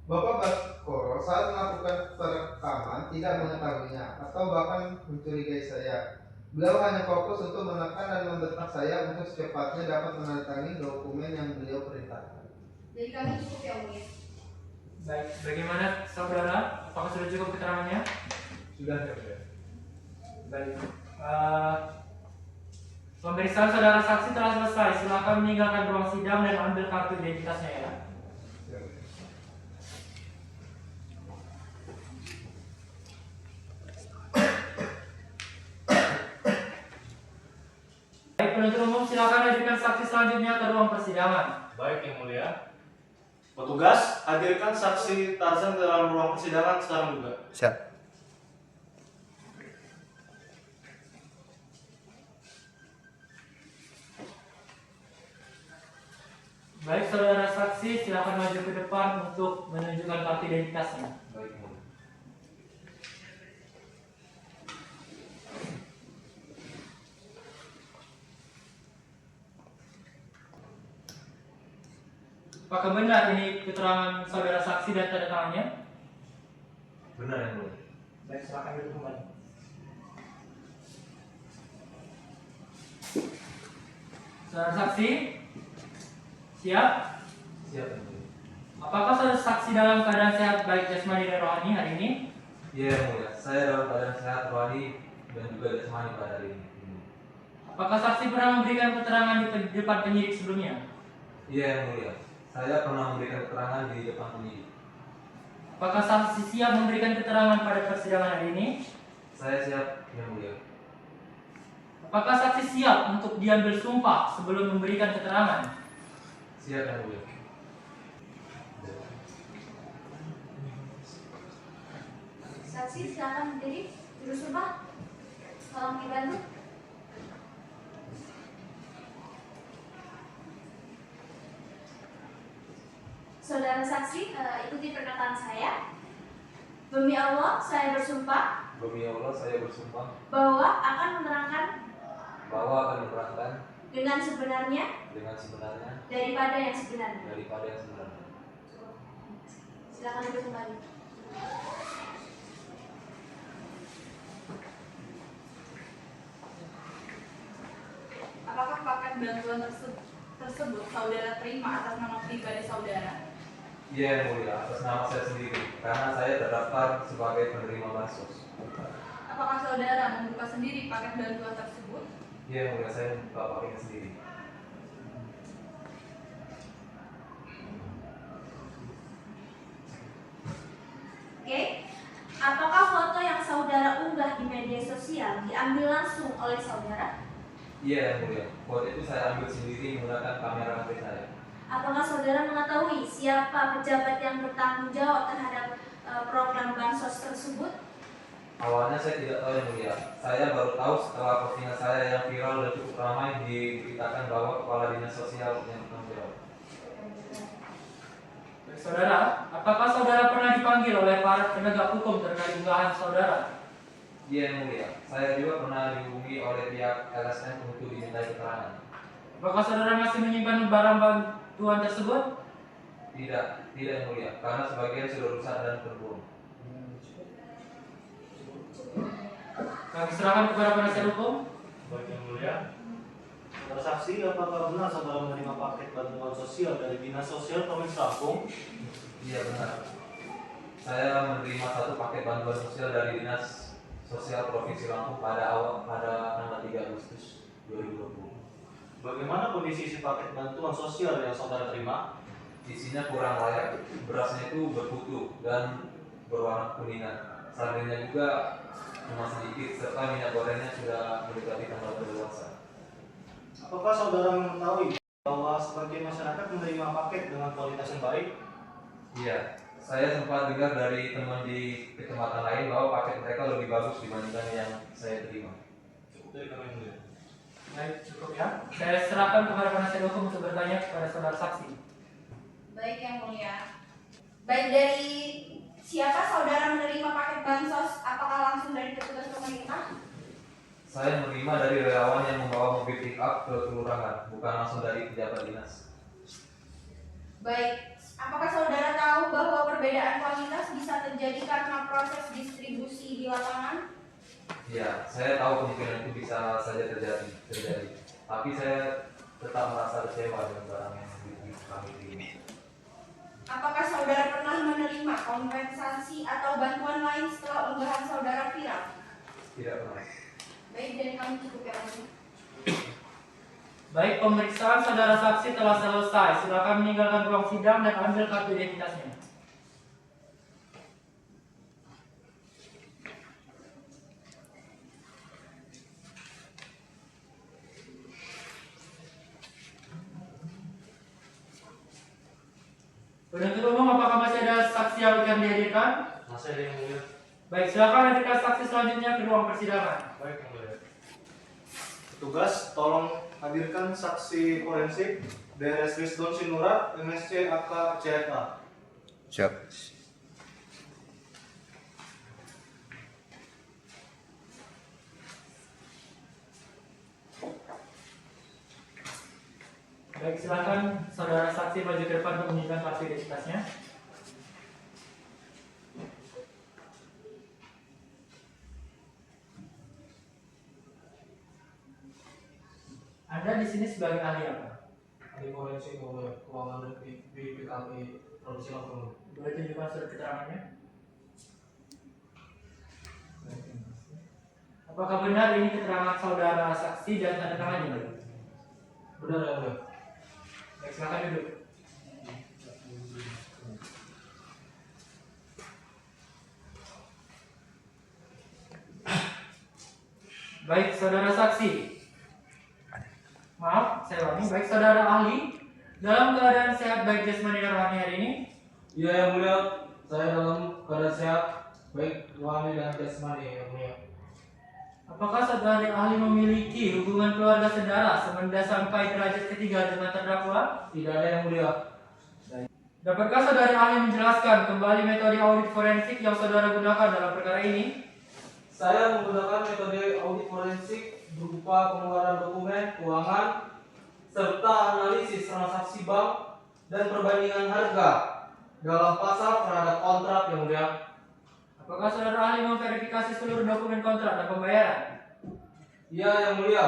Bapak Baskoro saat melakukan perekaman tidak mengetahuinya atau bahkan mencurigai saya. Beliau hanya fokus untuk menekan dan membentak saya untuk secepatnya dapat menandatangani dokumen yang beliau perintahkan. Jadi kami cukup ya mulia. Baik, bagaimana saudara? Apakah sudah cukup keterangannya? Sudah ya. Baik. Pemeriksaan saudara saksi telah selesai. Silakan meninggalkan ruang sidang dan ambil kartu identitasnya ya. Baik, penuntut umum silakan ajukan saksi selanjutnya ke ruang persidangan. Baik yang mulia. Petugas, hadirkan saksi Tarzan ke dalam ruang persidangan sekarang juga. Siap. Baik, saudara saksi silakan maju ke depan untuk menunjukkan kartu identitasnya. Baik yang mulia. Apakah benar ini keterangan saudara saksi dan tanda tangannya? Benar yang mulia. Baik, silakan duduk kembali. Saudara saksi, siap? Siap yang mulia. Apakah saudara saksi dalam keadaan sehat baik jasmani dan rohani hari ini? Iya yang mulia, saya dalam keadaan sehat rohani dan juga jasmani pada hari ini. Apakah saksi pernah memberikan keterangan di depan penyidik sebelumnya? Iya yang mulia, saya pernah memberikan keterangan di depan penyidik. Apakah saksi siap memberikan keterangan pada persidangan hari ini? Saya siap yang mulia. Apakah saksi siap untuk diambil sumpah sebelum memberikan keterangan? Siap yang mulia. Saksi silakan berdiri, juru sumpah. Tolong dibantu. Saudara saksi, ikuti perkataan saya. Demi Allah, saya bersumpah Demi Allah saya bersumpah bahwa akan menerangkan bahwa akan menerangkan dengan sebenarnya dengan sebenarnya daripada yang sebenarnya. daripada yang sebenarnya. Silakan duduk kembali. apakah paket bantuan tersebut saudara terima atas nama pribadi saudara? Iya yang mulia, atas nama saya sendiri, karena saya terdaftar sebagai penerima bansos. Apakah saudara membuka sendiri paket bantuan tersebut? Iya yang mulia, saya membuka paketnya sendiri. Oke, apakah foto yang saudara unggah di media sosial diambil langsung oleh saudara? Iya yang mulia, foto itu saya ambil sendiri menggunakan kamera HP saya. Apakah saudara mengetahui siapa pejabat yang bertanggung jawab terhadap program bansos tersebut? Awalnya saya tidak tahu yang mulia, saya baru tahu setelah postingan saya yang viral dan cukup ramai diberitakan bahwa kepala dinas sosial yang bertanggung jawab. Baik, saudara, apakah saudara pernah dipanggil oleh para penegak hukum terkait unggahan saudara? Iya yang mulia, saya juga pernah dihubungi oleh pihak LSM untuk dimintai keterangan. Apakah saudara masih menyimpan barang bantuan tersebut? Tidak yang mulia, karena sebagian sudah rusak dan terbuang. Kami serahkan kepada penasihat hukum. Baik yang mulia. Saudara saksi, apakah benar saudara menerima paket bantuan sosial dari Dinas Sosial Provinsi Lampung? Iya benar. Saya menerima satu paket bantuan sosial dari Dinas Sosial Provinsi Lampung pada tanggal 3 Agustus 2020. Bagaimana kondisi isi paket bantuan sosial yang saudara terima? Isinya kurang layak, berasnya itu berkutu dan berwarna kuningan. Sardennya juga cuma sedikit, serta minyak gorengnya sudah mendekati tanggal kadaluarsa. Apakah saudara mengetahui bahwa sebagian masyarakat menerima paket dengan kualitas yang baik? Iya, saya sempat dengar dari teman di kecamatan lain bahwa paket mereka lebih bagus dibandingkan yang saya terima. Cukup dari kami yang mulia. Baik, cukup ya. Saya serahkan kepada penasihat hukum untuk bertanya kepada saudara saksi. Baik yang mulia. Baik, dari siapa saudara menerima paket bansos? Apakah langsung dari petugas pemerintah? Saya menerima dari relawan yang membawa mobil pick up ke kelurahan, bukan langsung dari pejabat dinas. Baik, apakah saudara tahu bahwa perbedaan kualitas bisa terjadi karena proses distribusi di lapangan? Ya, saya tahu kemungkinan itu bisa saja terjadi. Tapi saya tetap merasa kecewa dengan barang yang kami terima. Apakah saudara pernah menerima kompensasi atau bantuan lain setelah unggahan saudara viral? Tidak pernah. Baik, dari kami cukup ya mulia. Baik, pemeriksaan saudara saksi telah selesai. Silakan meninggalkan ruang sidang dan ambil kartu identitasnya. Penuntut umum, apakah masih ada saksi yang akan dihadirkan? Masih ada yang mulia. Baik, silakan hadirkan saksi selanjutnya ke ruang persidangan. Baik yang mulia. Petugas, tolong hadirkan saksi forensik DRS Risdon Sinurat, MSC AK CFA. Siap. Baik, silakan saudara saksi maju ke depan untuk menunjukkan kartu identitasnya. Anda di sini sebagai ahli apa? Ahli forensik keuangan dan BPKP Provinsi Lampung. Boleh tunjukkan surat keterangannya? Apakah benar ini keterangan saudara saksi dan tanda tangannya? Benar yang mulia. Baik, silakan duduk. Baik, saudara saksi. Maaf, saya ulangi. Baik, saudara ahli. Dalam keadaan sehat baik jasmani dan rohani hari ini? Iya yang mulia, saya dalam keadaan sehat, baik rohani dan jasmani yang mulia. Apakah saudara ahli memiliki hubungan keluarga saudara semenjak sampai derajat ketiga dengan terdakwa? Tidak ada yang mulia. Dapatkah saudara ahli menjelaskan kembali metode audit forensik yang saudara gunakan dalam perkara ini? Saya menggunakan metode audit forensik berupa pengeluaran dokumen keuangan serta analisis transaksi bank dan perbandingan harga dalam pasar terhadap kontrak yang mulia. Apakah saudara ahli memverifikasi seluruh dokumen kontrak dan pembayaran? Iya yang mulia.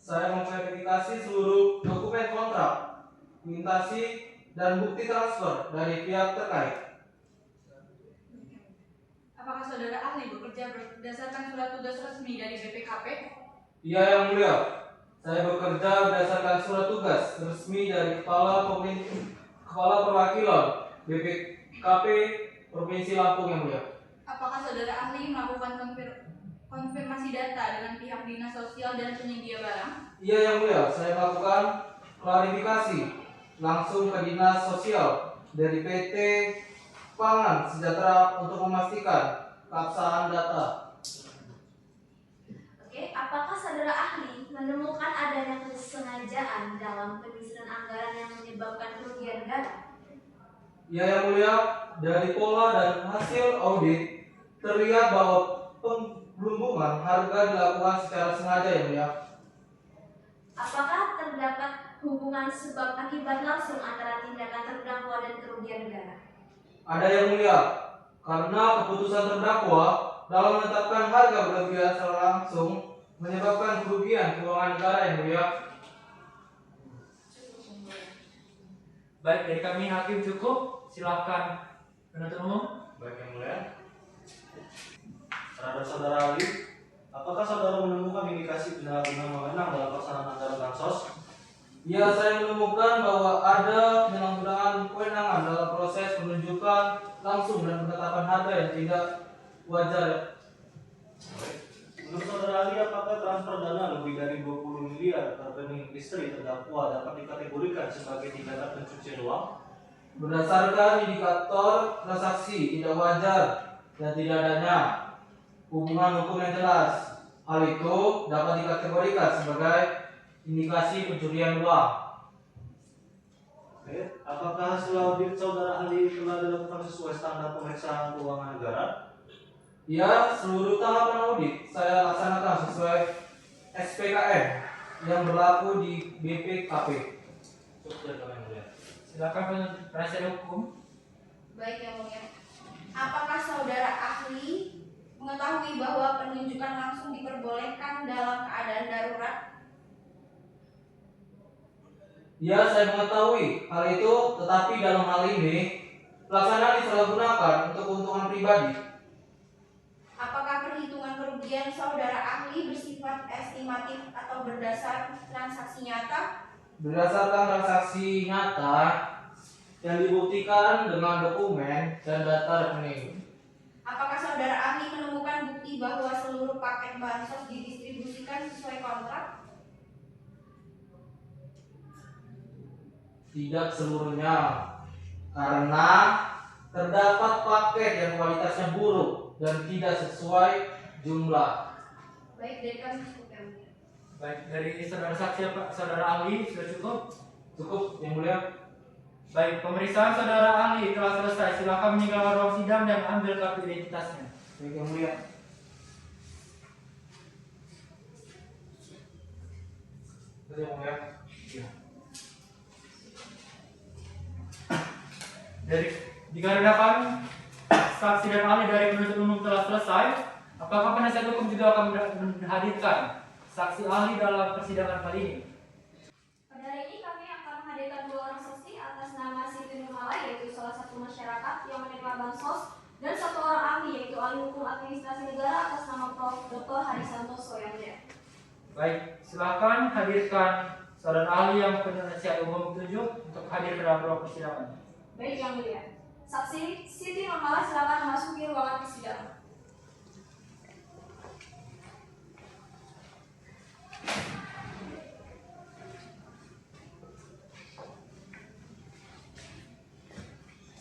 saya memverifikasi seluruh dokumen kontrak, kuitasi, dan bukti transfer dari pihak terkait. Apakah saudara ahli bekerja berdasarkan surat tugas resmi dari BPKP? Iya yang mulia, saya bekerja berdasarkan surat tugas resmi dari Kepala Perwakilan BPKP Provinsi Lampung yang mulia. Apakah saudara ahli melakukan konfirmasi data dengan pihak dinas sosial dan penyedia barang? Iya yang mulia, saya melakukan klarifikasi langsung ke dinas sosial dari PT Pangan Sejahtera untuk memastikan keabsahan data. Oke, apakah saudara ahli menemukan adanya kesengajaan dalam penyusunan anggaran yang menyebabkan kerugian negara? Ya yang mulia, dari pola dan hasil audit terlihat bahwa penggelembungan harga dilakukan secara sengaja yang mulia. Apakah terdapat hubungan sebab akibat langsung antara tindakan terdakwa dan kerugian negara? Ada yang mulia, karena keputusan terdakwa dalam menetapkan harga berlebihan secara langsung menyebabkan kerugian keuangan negara yang mulia. Baik, dari kami hakim cukup. Silahkan penuntut umum. Baik yang mulia. Terhadap saudara ahli, apakah saudara menemukan indikasi penyalahgunaan wewenang dalam pelaksanaan anggaran bansos? Ya, saya menemukan bahwa ada penyalahgunaan kewenangan dalam proses penunjukan langsung dan penetapan harga yang tidak wajar. Menurut saudara ahli, apakah transfer dana lebih dari 20 miliar ke rekening istri terdakwa dapat dikategorikan sebagai tindakan pencucian uang? Berdasarkan indikator transaksi tidak wajar dan tidak adanya hubungan hukum yang jelas, hal itu dapat dikategorikan sebagai indikasi pencurian uang. Oke. Apakah hasil audit saudara ahli telah dilakukan sesuai standar pemeriksaan keuangan negara? Ya, seluruh tahapan audit saya laksanakan sesuai SPKM yang berlaku di BPKP. Cukup yang mulia. Silakan penasihat hukum. Baik yang mulia. Apakah saudara ahli mengetahui bahwa penunjukan langsung diperbolehkan dalam keadaan darurat? Ya, saya mengetahui hal itu, tetapi dalam hal ini pelaksanaan disalahgunakan untuk keuntungan pribadi. Apakah perhitungan kerugian saudara ahli bersifat estimatif atau berdasar transaksi nyata? Berdasarkan transaksi nyata yang dibuktikan dengan dokumen dan data rekening. Apakah saudara ahli menemukan bukti bahwa seluruh paket bansos didistribusikan sesuai kontrak? Tidak seluruhnya, karena terdapat paket yang kualitasnya buruk dan tidak sesuai jumlah. Baik, dari kami cukup yang mulia. Baik, dari saudara saksi, saudara ahli sudah cukup. Cukup yang mulia. Baik, pemeriksaan saudara ahli telah selesai. Silakan meninggalkan ruang sidang dan ambil kartu identitasnya. Baik yang mulia. Terima kasih yang mulia. Dari dikarenakan saksi dan ahli dari penuntut umum telah selesai, apakah penasihat hukum juga akan menghadirkan saksi ahli dalam persidangan kali ini? Pada hari ini kami akan menghadirkan 2 orang saksi atas nama Siti Nurmala, yaitu salah satu masyarakat yang menerima bansos, dan 1 orang ahli, yaitu ahli hukum administrasi negara atas nama Prof. Dr. Hari Santoso yang mulia. Baik, silakan hadirkan saudara ahli yang penasihat umum tunjuk untuk hadir dalam ruang persidangan. Baik yang mulia. Saksi Siti Nurmala silakan memasuki ruangan persidangan.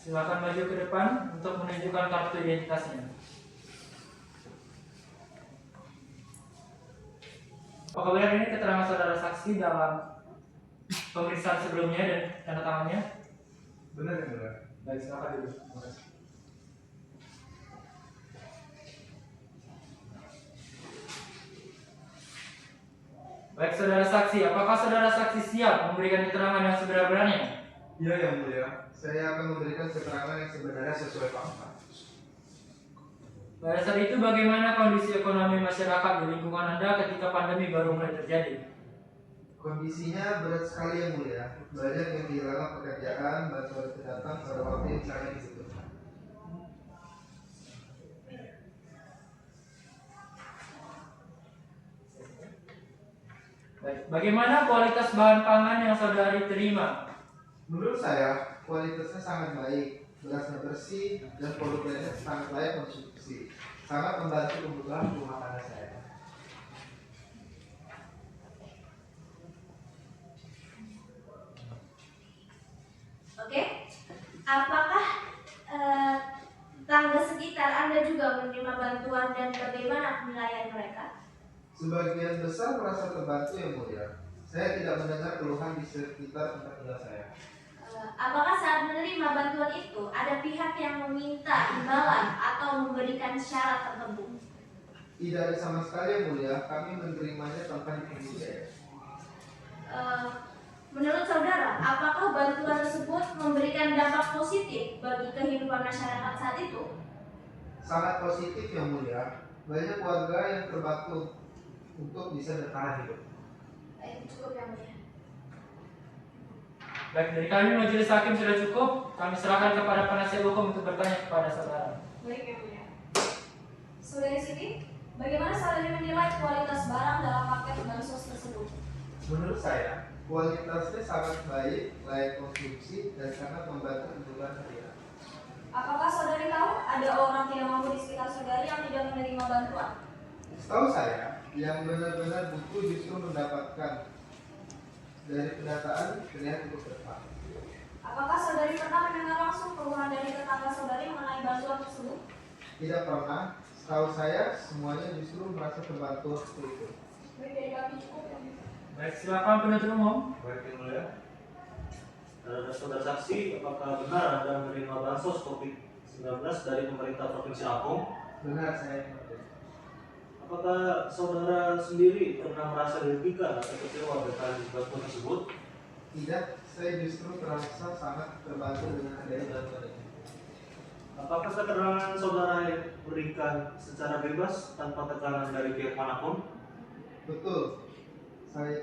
Silakan maju ke depan untuk menunjukkan kartu identitasnya. Apakah benar ini keterangan saudara saksi dalam pemeriksaan sebelumnya dan tanda tangannya? Benar yang mulia. Baik, silakan dulu. Terima kasih. Baik, saudara saksi, apakah saudara saksi siap memberikan keterangan yang sebenar-benarnya? Iya yang mulia. Saya akan memberikan keterangan yang sebenarnya sesuai fakta. Pada saat itu bagaimana kondisi ekonomi masyarakat di lingkungan Anda ketika pandemi baru mulai terjadi? Kondisinya berat sekali yang mulia. Banyak yang kehilangan pekerjaan, bantuan datang pada waktu yang sangat dibutuhkan. Baik, bagaimana kualitas bahan pangan yang saudari terima? Menurut saya, kualitasnya sangat baik, berasnya bersih, dan produknya sangat layak konsumsi. Sangat membantu kebutuhan rumah tangga saya. Oke, apakah tetangga sekitar Anda juga menerima bantuan dan bagaimana penilaian mereka? Sebagian besar merasa terbantu yang mulia. Saya tidak mendengar keluhan di sekitar tempat tinggal saya. Apakah saat menerima bantuan itu ada pihak yang meminta imbalan atau memberikan syarat tertentu? Tidak ada sama sekali yang mulia, kami menerimanya tanpa dipungut biaya. Menurut saudara, apakah bantuan tersebut memberikan dampak positif bagi kehidupan masyarakat saat itu? Sangat positif yang mulia. Banyak warga yang terbantu untuk bisa bertahan hidup. Cukup yang mulia. Baik, dari kami majelis hakim sudah cukup. Kami serahkan kepada penasihat hukum untuk bertanya kepada saudara. Baik yang mulia. Saudari Siti, bagaimana saudari menilai kualitas barang dalam paket bansos tersebut? Menurut saya, kualitasnya sangat baik, layak konsumsi, dan sangat membantu kebutuhan harian. Apakah saudari tahu ada orang tidak mampu di sekitar saudari yang tidak menerima bantuan? Setahu saya, yang benar-benar butuh justru mendapatkan. Dari pendataan terlihat cukup tepat. Apakah saudari pernah mendengar langsung keluhan dari tetangga saudari mengenai bantuan tersebut? Tidak pernah. Setahu saya, semuanya justru merasa terbantu waktu itu. Baik, dari kami cukup yang mulia. Baik, silakan penuntut umum. Baik yang mulia. Saudara saksi, apakah benar Anda menerima bansos COVID-19 dari pemerintah Provinsi Lampung? Benar, saya mengerti. Apakah saudara sendiri pernah merasa dirugikan atau kecewa dengan bantuan tersebut? Tidak, saya justru terasa sangat terbantu dengan adanya bantuan ini. Apakah keterangan saudara yang diberikan secara bebas tanpa tekanan dari pihak manapun? Betul.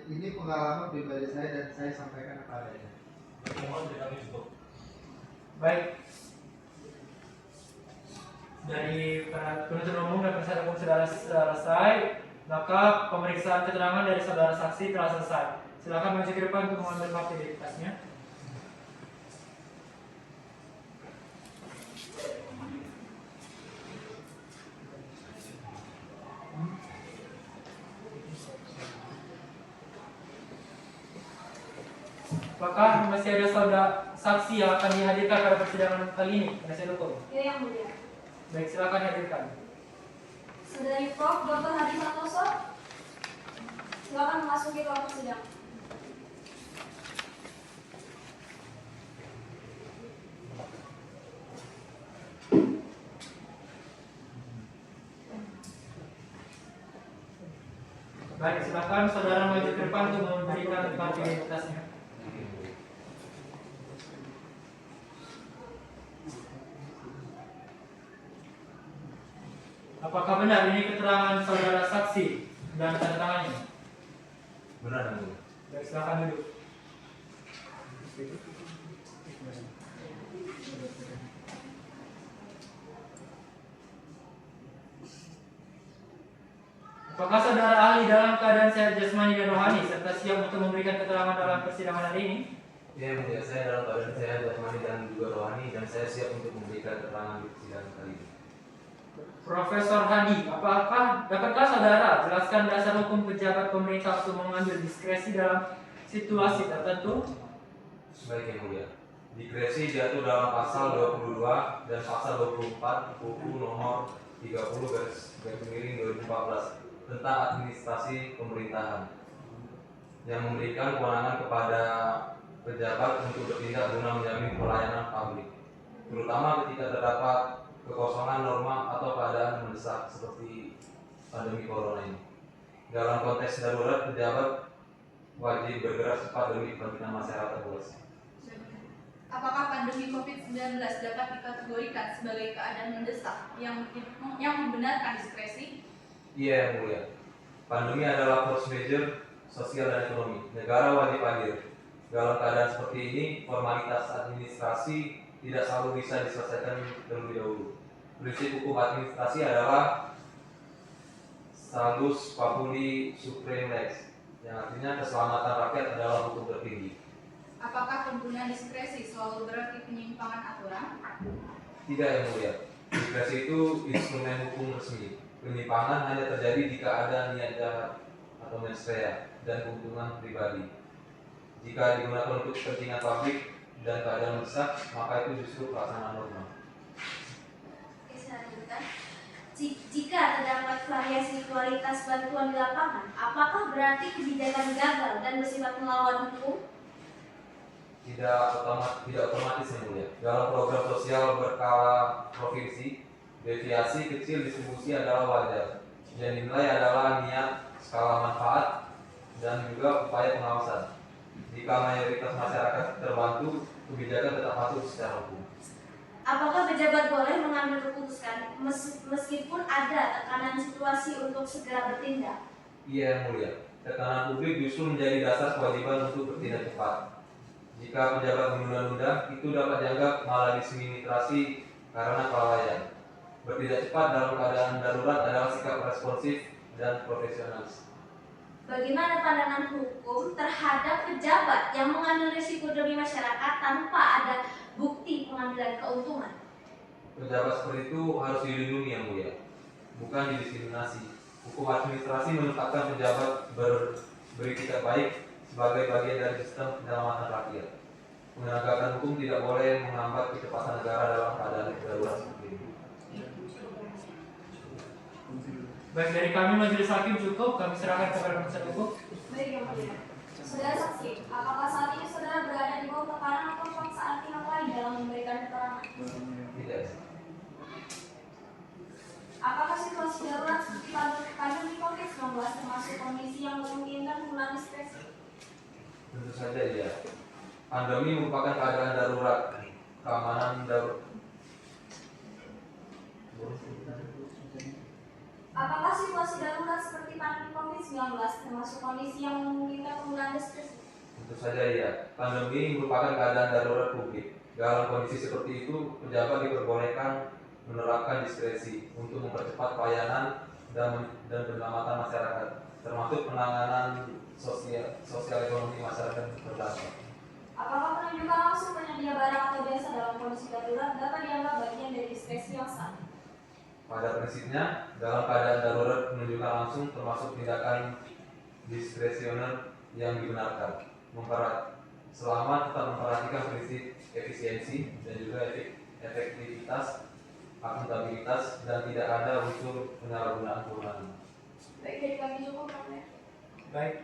Ini pengalaman pribadi saya dan saya sampaikan kepadanya. Mohon kami cukup. Baik. Dari penuntut umum dan penasihat hukum sudah selesai, maka pemeriksaan keterangan dari saudara saksi telah selesai. Silakan maju ke depan untuk mengambil fakta identitasnya. Apakah masih ada saudara saksi yang akan dihadirkan pada persidangan kali ini? Penasihat hukum. Ya yang mulia. Baik, silakan hadirkan. Saudari Prof. Dr. Hadi Santoso, silakan memasuki ruang persidangan. Baik, silakan saudara maju ke depan untuk memberikan fakta identitasnya. Apakah benar ini keterangan saudara saksi dan tanda tangannya? Benar, yang mulia. Baik, silakan duduk. Apakah saudara ahli dalam keadaan sehat jasmani dan rohani serta siap untuk memberikan keterangan dalam persidangan hari ini? Ya, yang mulia, saya dalam keadaan sehat jasmani dan juga rohani dan saya siap untuk memberikan keterangan di persidangan kali ini. Profesor Hadi, dapatkah saudara jelaskan dasar hukum pejabat pemerintah untuk mengambil diskresi dalam situasi tertentu? Baik, yang mulia. Diskresi diatur dalam pasal 22 dan pasal 24 UU nomor 30/2014 tentang administrasi pemerintahan yang memberikan kewenangan kepada pejabat untuk bertindak guna menjamin pelayanan publik, terutama ketika terdapat kekosongan norma atau keadaan mendesak seperti pandemi corona ini. Dalam konteks darurat, pejabat wajib bergerak cepat demi kepentingan masyarakat luas. Apakah pandemi COVID-19 dapat dikategorikan sebagai keadaan mendesak yang membenarkan diskresi? Iya, yang mulia. Pandemi adalah force majeure sosial dan ekonomi. Negara wajib hadir. Dalam keadaan seperti ini, formalitas administrasi tidak selalu bisa diselesaikan terlebih dahulu. Prinsip hukum administrasi adalah salus populi supreme lex, yang artinya keselamatan rakyat adalah hukum tertinggi. Apakah penggunaan diskresi selalu berarti penyimpangan aturan? Tidak, yang mulia. Diskresi itu instrumen hukum resmi. Penyimpangan hanya terjadi jika ada niat jahat atau mens rea dan keuntungan pribadi. Jika digunakan untuk kepentingan publik dan keadaan mendesak, maka itu justru pelaksanaan norma. Oke, saya lanjutkan. Jika terdapat variasi kualitas bantuan di lapangan, apakah berarti kebijakan gagal dan bersifat melawan hukum? Tidak otomatis, yang mulia. Dalam program sosial berskala provinsi, deviasi kecil distribusi adalah wajar. Yang dinilai adalah niat, skala manfaat, dan juga upaya pengawasan. Jika mayoritas masyarakat terbantu, kebijakan tetap patuh secara hukum. Apakah pejabat boleh mengambil keputusan meskipun ada tekanan situasi untuk segera bertindak? Iya, yang mulia. Tekanan publik justru menjadi dasar kewajiban untuk bertindak cepat. Jika pejabat menunda-nunda, itu dapat dianggap maladministrasi karena kelalaian. Bertindak cepat dalam keadaan darurat adalah sikap responsif dan profesionalis. Bagaimana pandangan hukum terhadap pejabat yang mengambil risiko demi masyarakat tanpa ada bukti pengambilan keuntungan? Pejabat seperti itu harus dilindungi, yang mulia, bukan didiskriminasi. Hukum administrasi menetapkan pejabat beretikat baik sebagai bagian dari sistem penyelamatan rakyat. Penegakan hukum tidak boleh menghambat kecepatan negara dalam keadaan darurat seperti ini. Baik, dari kami majelis hakim cukup, kami serahkan kepada penasihat hukum. Baik, yang mulia. Saudara saksi, apakah saat ini saudara berada di bawah tekanan atau paksaan pihak lain dalam memberikan keterangan? Tidak. Apakah situasi darurat seperti pandemi COVID-19 termasuk kondisi yang memungkinkan penggunaan diskresi? Tentu saja iya. Pandemi merupakan keadaan darurat, keamanan darurat. Apakah situasi darurat seperti pandemi COVID-19 termasuk kondisi yang memungkinkan penggunaan diskresi? Tentu saja iya. Pandemi merupakan keadaan darurat publik. Dalam kondisi seperti itu, pejabat diperbolehkan menerapkan diskresi untuk mempercepat pelayanan dan penyelamatan masyarakat, termasuk penanganan sosial ekonomi masyarakat terdampak. Apakah penunjukan langsung penyedia barang atau jasa dalam kondisi darurat dapat dianggap bagian dari diskresi yang sah? Pada prinsipnya, dalam keadaan darurat penunjukan langsung termasuk tindakan diskresioner yang dibenarkan, selama tetap memperhatikan prinsip efisiensi dan juga efektivitas, akuntabilitas, dan tidak ada unsur penyalahgunaan kewenangan. Baik, dari kami cukup, Pak. Baik.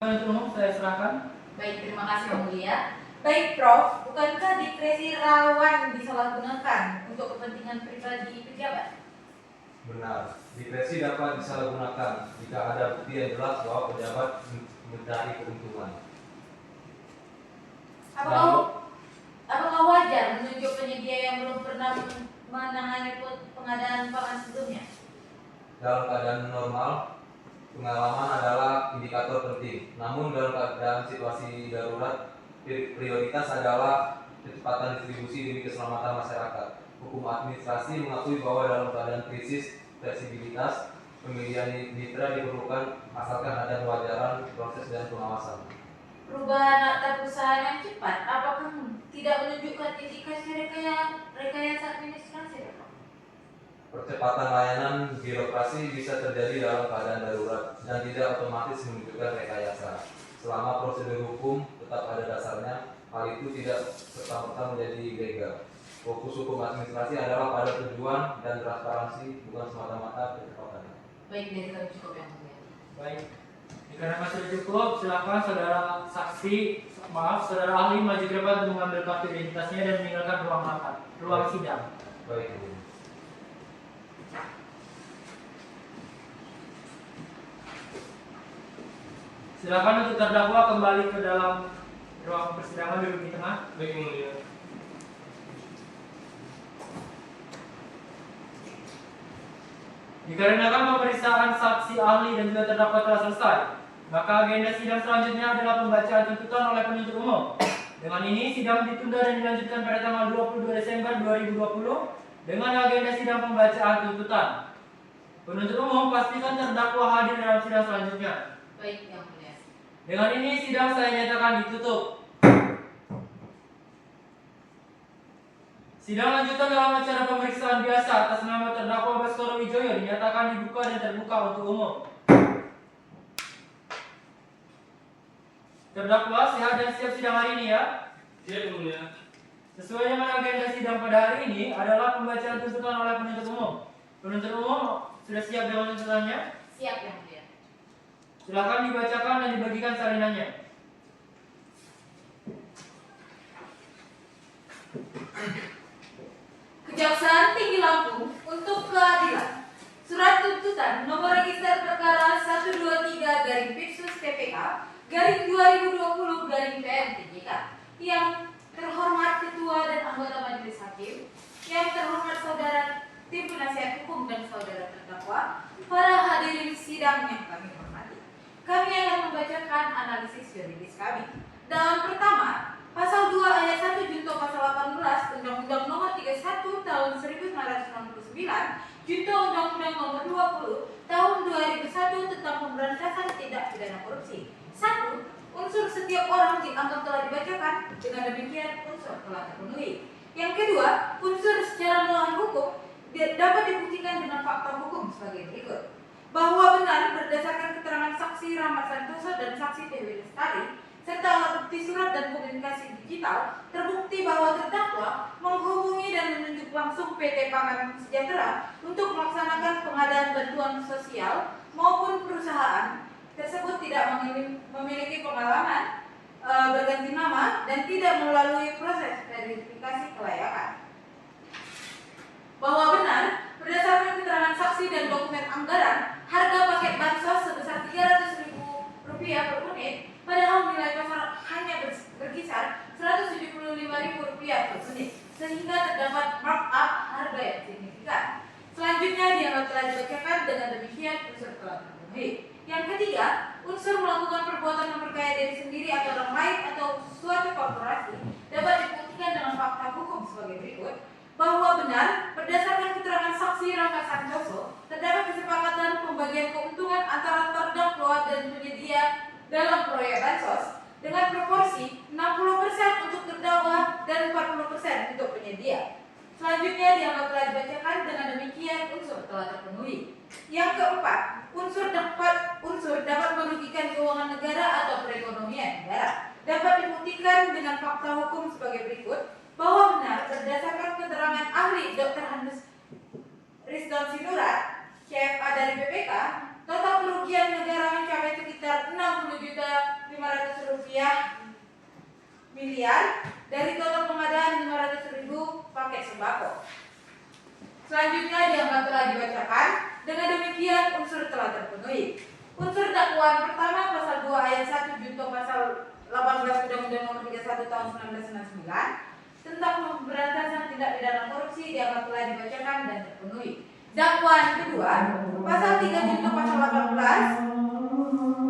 Untuk umum saya serahkan. Baik, terima kasih Yang Mulia. Baik Prof, bukankah diskresi rawan disalahgunakan untuk kepentingan pribadi pejabat? Benar, diskresi dapat disalahgunakan jika ada bukti yang jelas bahwa pejabat mencari keuntungan. Apakah wajar menunjuk penyedia yang belum pernah menangani pengadaan pangan sebelumnya? Dalam keadaan normal, pengalaman adalah indikator penting. Namun dalam keadaan situasi darurat, prioritas adalah kecepatan distribusi demi keselamatan masyarakat. Hukum administrasi mengakui bahwa dalam keadaan krisis, fleksibilitas pemilihan mitra diperlukan asalkan ada kewajaran proses dan pengawasan. Perubahan akta perusahaan yang cepat, apakah tidak menunjukkan indikasi rekayasa administrasi? Percepatan layanan birokrasi bisa terjadi dalam keadaan darurat dan tidak otomatis menunjukkan rekayasa. Selama prosedur hukum tetap ada dasarnya, hal itu tidak serta-merta menjadi legal. Fokus hukum administrasi adalah pada tujuan dan transparansi, bukan semata-mata kecepatan. Baik, dari kami cukup Yang Mulia. Baik. Karena masih cukup, silakan saudara saudara ahli maju ke depan untuk mengambil kartu identitasnya dan meninggalkan ruang sidang. Baik, Bu. Silakan untuk terdakwa kembali ke dalam ruang persidangan, duduk di tengah. Baik, Yang Mulia. Dikarenakan pemeriksaan saksi ahli dan juga terdakwa telah selesai, Maka agenda sidang selanjutnya adalah pembacaan tuntutan oleh penuntut umum. Dengan ini sidang ditunda dan dilanjutkan pada tanggal 22 Desember 2020 dengan agenda sidang pembacaan tuntutan. Penuntut umum pastikan terdakwa hadir dalam sidang selanjutnya. Baik, Yang Mulia. Dengan ini sidang saya nyatakan ditutup. Sidang lanjutan dalam acara pemeriksaan biasa atas nama terdakwa Baskoro Wijoyo dinyatakan dibuka dan terbuka untuk umum. Terdakwa sehat dan siap sidang hari ini ya? Siap, Yang Mulia. Sesuai dengan agenda sidang pada hari ini adalah pembacaan tuntutan oleh penuntut umum. Penuntut umum sudah siap dengan tuntutannya? Siap, Yang Mulia. Silakan dibacakan dan dibagikan salinannya. Kejaksaan Tinggi Lampung untuk keadilan. Surat tuntutan nomor register perkara 123/PIPSUS-TPK/2020/PN3JK yang terhormat Ketua dan anggota Majelis Hakim, yang terhormat Saudara Tim Penasihat Hukum dan Saudara terdakwa, para hadirin sidang yang kami hormati. Kami akan membacakan analisis yuridis kami. Dalam pertama, Pasal 2 ayat 1 junto pasal 18 Undang-Undang Nomor 31 Tahun 1969 junto Undang-Undang Nomor 20 Tahun 2001 tentang pemberantasan tindak pidana korupsi. 1. Unsur setiap orang dianggap telah dibacakan, dengan demikian unsur telah terpenuhi. Yang kedua, unsur secara melawan hukum dapat dibuktikan dengan fakta hukum sebagai berikut. Bahwa benar berdasarkan keterangan saksi Rahmat Santoso dan saksi Dewi Lestari serta alat bukti surat dan komunikasi digital, terbukti bahwa terdakwa menghubungi dan menunjuk langsung PT Pangan Sejahtera untuk melaksanakan pengadaan bantuan sosial maupun perusahaan tersebut tidak memiliki pengalaman berganti nama dan tidak melalui proses verifikasi kelayakan. Bahwa benar berdasarkan keterangan saksi dan dokumen anggaran, harga paket bansos sebesar Rp300.000 per unit, padahal nilai pasar hanya berkisar Rp175.000 per unit, sehingga terdapat markup harga yang signifikan. Selanjutnya dianggap telah dibacakan, dengan demikian unsur telah terpenuhi. Yang ketiga, unsur melakukan perbuatan memperkaya diri sendiri atau orang lain atau suatu korporasi dapat dibuktikan dengan fakta hukum sebagai berikut. Bahwa benar berdasarkan keterangan saksi Rahmat Santoso terdapat kesepakatan pembagian keuntungan antara terdakwa dan penyedia dalam proyek bansos dengan proporsi 60% untuk terdakwa dan 40% untuk penyedia. Selanjutnya dianggap telah dibacakan, dengan demikian unsur telah terpenuhi. Yang keempat, unsur dapat merugikan keuangan negara atau perekonomian negara. Dapat dibuktikan dengan fakta hukum sebagai berikut. Bahwa benar berdasarkan keterangan ahli Dr. Hanus Rizdan Sinurat, CFA dari BPK, total kerugian negara mencapai sekitar Rp60.500 miliar dari total pengadaan 500.000 paket sembako. Selanjutnya dianggap telah dibacakan, dengan demikian unsur telah terpenuhi. Unsur dakwaan pertama pasal 2 ayat 1 junto pasal 18 Undang-Undang Nomor 31 Tahun 1999 tentang pemberantasan tindak pidana korupsi dianggap telah dibacakan dan terpenuhi. Dakwaan kedua, pasal 3 junto pasal 18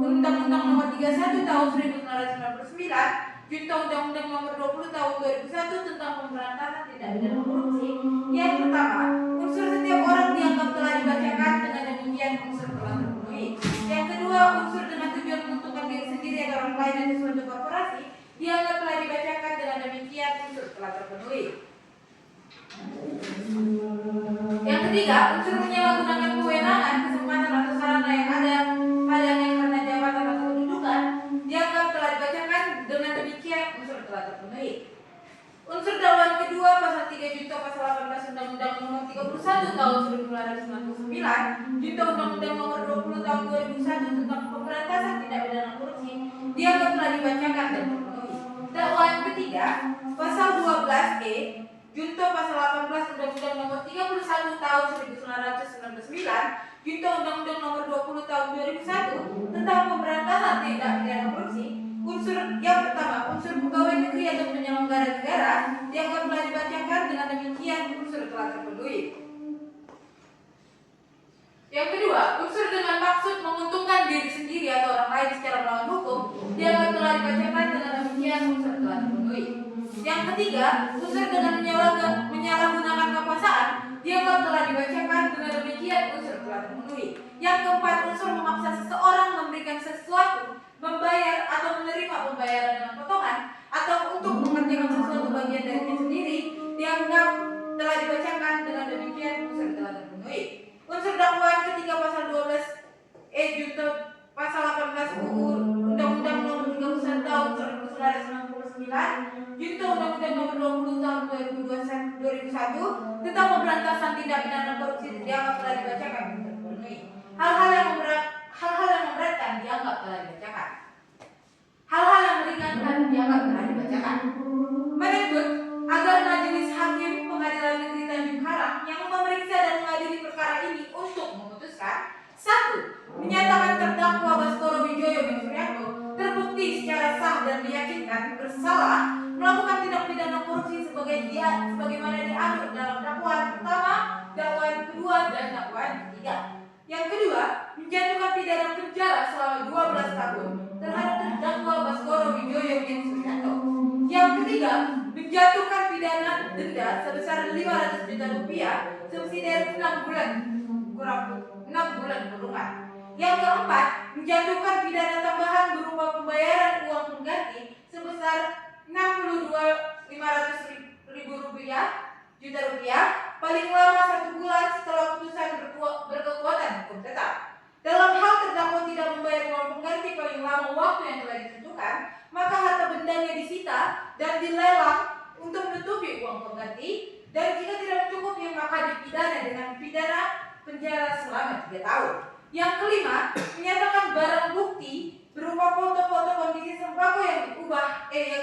Undang-Undang Nomor 31 Tahun 1999 junto Undang-Undang Nomor 20 Tahun 2001 tentang pemberantasan tindak pidana korupsi. Yang pertama, unsur setiap orang dianggap telah dibacakan, dengan demikian unsur telah terpenuhi. Yang kedua, unsur dengan tujuan menguntungkan diri sendiri atau orang lain dan suatu korporasi dianggap telah dibacakan, dengan demikian unsur telah terpenuhi. Yang ketiga, unsur menyalahgunakan kewenangan, kesempatan atau sarana yang ada padanya karena jabatan atau kedudukan dianggap telah dibacakan, dengan demikian unsur telah terpenuhi. Unsur dakwaan kedua pasal 3 junto pasal 18 Undang-Undang Nomor 31 Tahun 1999 junto Undang-Undang Nomor 20 Tahun 2001 tentang pemberantasan tindak pidana korupsi dianggap telah dibacakan dan terpenuhi. Dakwaan ketiga pasal 12E junto pasal 18 Undang-Undang Nomor 31 Tahun 1999 junto Undang-Undang Nomor 20 Tahun 2001 tentang pemberantasan tindak pidana korupsi. Unsur yang pertama, unsur pegawai negeri atau penyelenggara negara dianggap telah dibacakan, dengan demikian unsur telah terpenuhi. Yang kedua, unsur dengan maksud menguntungkan diri sendiri atau orang lain secara melawan hukum dianggap telah dibacakan dengan demikian unsur telah terpenuhi. Yang ketiga, unsur dengan menyalahgunakan kekuasaan dianggap telah dibacakan dengan demikian unsur telah terpenuhi. Yang keempat, unsur memaksa seseorang memberikan sesuatu, membayar atau menerima pembayaran dengan potongan atau untuk mengerjakan sesuatu bagian darinya sendiri dianggap telah dibacakan dengan demikian unsur telah terpenuhi. Unsur dakwaan ketika pasal 12 junto pasal 18 UU Undang-Undang Nomor 31 Tahun 1999 junto Undang-Undang Nomor 20 Tahun 2001 tentang pemberantasan tindak pidana korupsi dianggap telah dibacakan dan terpenuhi. Hal-hal yang memberatkan dianggap telah dibacakan. Hal-hal yang meringankan dianggap telah dibacakan. Menuntut agar Majelis Hakim Pengadilan Negeri Tanjung Karang yang memeriksa dan mengadili perkara ini untuk memutuskan: 1. Menyatakan terdakwa Baskoro Wijoyo bin Suryanto terbukti secara sah dan meyakinkan bersalah melakukan tindak pidana korupsi sebagaimana diatur dalam dakwaan pertama, dakwaan kedua, dan dakwaan ketiga. Yang kedua, menjatuhkan pidana penjara selama 12 tahun terhadap terdakwa Baskoro Wijoyo bin Suryanto. Yang ketiga, menjatuhkan pidana denda sebesar 500 juta rupiah subsidi 6 bulan kurungan. Yang keempat, menjatuhkan pidana tambahan berupa pembayaran uang pengganti sebesar 62.500.000 juta rupiah paling lama 1 bulan setelah putusan berkekuatan hukum tetap. Dalam hal terdakwa tidak membayar uang pengganti paling lama waktu yang telah ditentukan, maka harta bendanya disita dan dilelang untuk menutupi uang pengganti, dan jika tidak mencukupi maka dipidana dengan pidana penjara selama 3 tahun. Yang kelima, menyatakan barang bukti berupa foto-foto kondisi sembako yang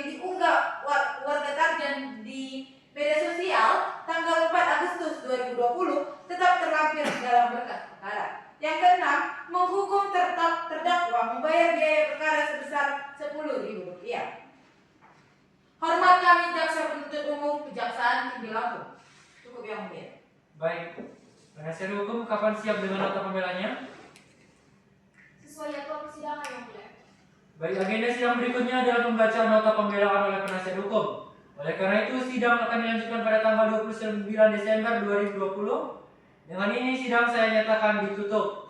diunggah warga Tarjan di media sosial tanggal 4 Agustus 2020 tetap terlampir dalam berkas perkara. Yang keenam, menghukum terdakwa membayar biaya perkara sebesar Rp10.000. Hormat kami Jaksa Penuntut Umum Kejaksaan Tinggi Lampung. Cukup yang mulia. Baik, penasihat hukum kapan siap dengan nota pembelanya? Sesuai jadwal persidangan yang mulia. Baik, agenda sidang berikutnya adalah pembacaan nota pembelaan oleh penasihat hukum. Oleh karena itu, sidang akan dilanjutkan pada tanggal 29 Desember 2020. Dengan ini, sidang saya nyatakan ditutup.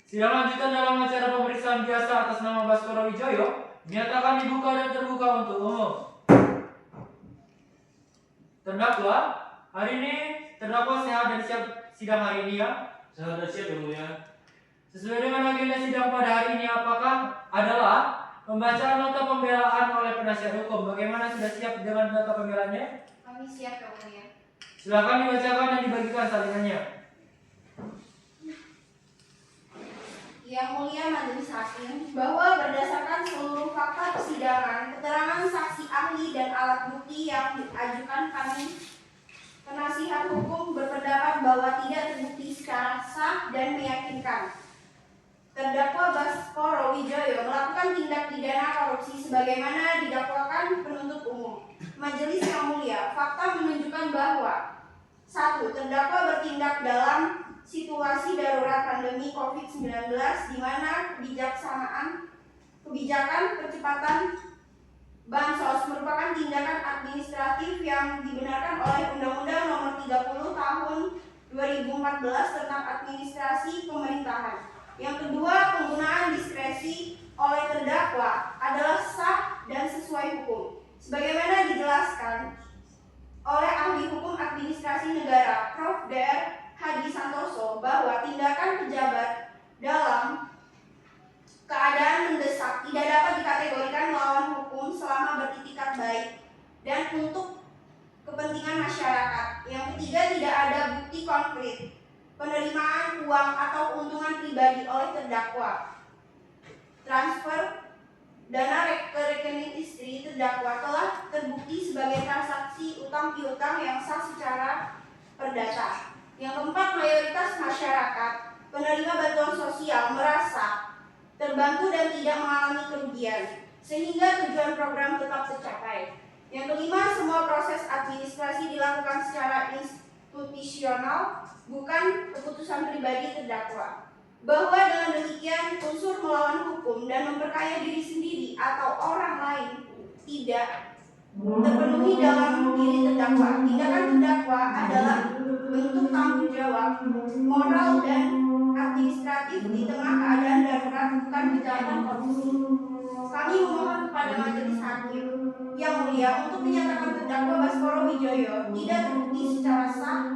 Sidang lanjutan dalam acara pemeriksaan biasa atas nama Baskoro Wijoyo dinyatakan dibuka dan terbuka untuk umum. Terdakwa, hari ini terdakwa sehat dan siap sidang hari ini ya? Sehat dan siap yang mulia. Sesuai dengan agenda sidang pada hari ini adalah pembacaan nota pembelaan oleh penasihat hukum. Bagaimana, sudah siap dengan nota pembelaannya? Kami siap yang mulia. Silakan dibacakan dan dibagikan salinannya. Yang mulia Majelis Hakim, bahwa berdasarkan seluruh fakta persidangan, keterangan saksi ahli dan alat bukti yang diajukan kami, penasihat hukum berpendapat bahwa tidak terbukti secara sah dan meyakinkan terdakwa Baskoro Wijoyo melakukan tindak pidana korupsi sebagaimana didakwakan penuntut umum. Majelis yang mulia, fakta menunjukkan bahwa 1. Terdakwa bertindak dalam situasi darurat pandemi COVID-19 di mana kebijakan percepatan bansos merupakan tindakan administratif yang dibenarkan oleh Undang-Undang Nomor 30 Tahun 2014 tentang administrasi pemerintahan. Yang kedua, penggunaan diskresi oleh terdakwa adalah sah dan sesuai hukum. Sebagaimana dijelaskan oleh ahli hukum administrasi negara Prof. Dr. Hadi Santoso bahwa tindakan pejabat dalam keadaan mendesak tidak dapat dikategorikan melawan hukum selama beritikat baik dan untuk kepentingan masyarakat. Yang ketiga, tidak ada bukti konkret penerimaan uang atau keuntungan pribadi oleh terdakwa. Transfer dana ke rekening istri terdakwa telah terbukti sebagai transaksi utang piutang yang sah secara perdata. Yang keempat, mayoritas masyarakat penerima bantuan sosial merasa terbantu dan tidak mengalami kerugian, sehingga tujuan program tetap tercapai. Yang kelima, semua proses administrasi dilakukan secara konstitusional, bukan keputusan pribadi terdakwa. Bahwa dengan demikian unsur melawan hukum dan memperkaya diri sendiri atau orang lain tidak terpenuhi dalam diri terdakwa. Tindakan terdakwa adalah bentuk tanggung jawab moral dan administratif di tengah keadaan darurat, bukan kejahatan korupsi. Kami memohon kepada majelis hakim yang mulia untuk menyatakan terdakwa Baskoro Wijoyo tidak terbukti secara sah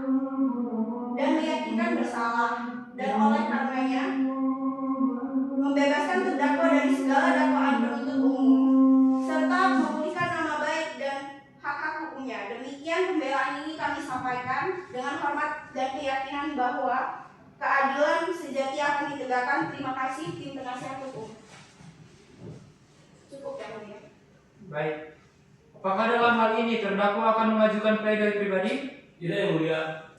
dan meyakinkan bersalah, dan oleh karenanya membebaskan terdakwa dari segala dakwaan penuntut umum serta memulihkan nama baik dan hak-hak hukumnya. Demikian pembelaan ini kami sampaikan dengan hormat dan keyakinan bahwa keadilan sejati akan ditegakkan. Terima kasih tim penasihat hukum. Cukup yang mulia. Baik. Apakah dalam hal ini terdakwa akan mengajukan pledoi pribadi? Tidak yang mulia.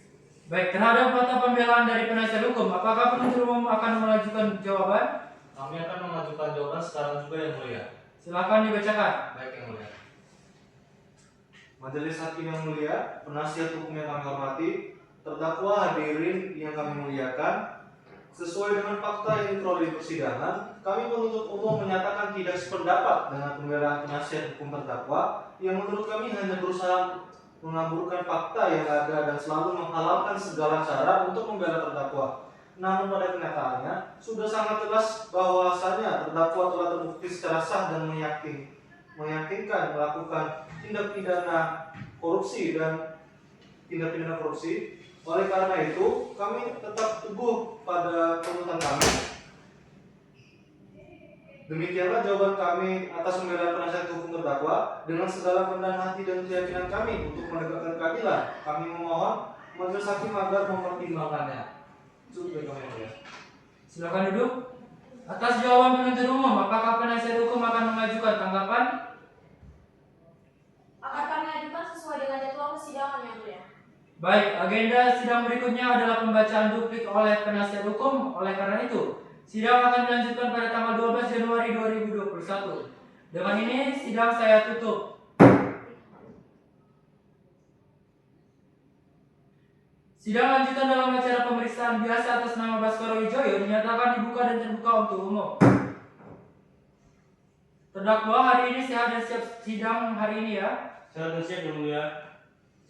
Baik, terhadap fakta pembelaan dari penasihat hukum, apakah penuntut umum akan mengajukan jawaban? Kami akan mengajukan jawaban sekarang juga yang mulia. Silakan dibacakan. Baik yang mulia. Majelis Hakim yang mulia, penasihat hukum yang kami hormati, terdakwa hadirin yang kami muliakan, sesuai dengan fakta yang diperoleh di persidangan, kami penuntut umum menyatakan tidak sependapat dengan pembelaan penasihat hukum terdakwa yang menurut kami hanya berusaha mengaburkan fakta yang ada dan selalu menghalalkan segala cara untuk membela terdakwa. Namun pada kenyataannya sudah sangat jelas bahwasanya terdakwa telah terbukti secara sah dan meyakinkan melakukan tindak pidana korupsi dan tindak pidana korupsi. Oleh karena itu, kami tetap teguh pada tuntutan kami. Demikianlah jawaban kami atas pembelaan penasihat hukum terdakwa. Dengan segala kerendahan hati dan keyakinan kami untuk menegakkan keadilan, kami memohon majelis hakim agar mempertimbangkannya. Cukup kami mulia. Silakan duduk. Atas jawaban penuntut umum, apakah penasihat hukum akan mengajukan tanggapan? Akan kami ajukan sesuai dengan jadwal persidangan yang mulia. Baik, agenda sidang berikutnya adalah pembacaan duplik oleh penasihat hukum. Oleh karena itu, sidang akan dilanjutkan pada tanggal 12 Januari 2021. Dengan ini, sidang saya tutup. Sidang lanjutan dalam acara pemeriksaan biasa atas nama Baskoro Wijoyo dinyatakan dibuka dan terbuka untuk umum. Terdakwa hari ini sehat dan siap sidang hari ini ya. Sehat dan siap yang mulia.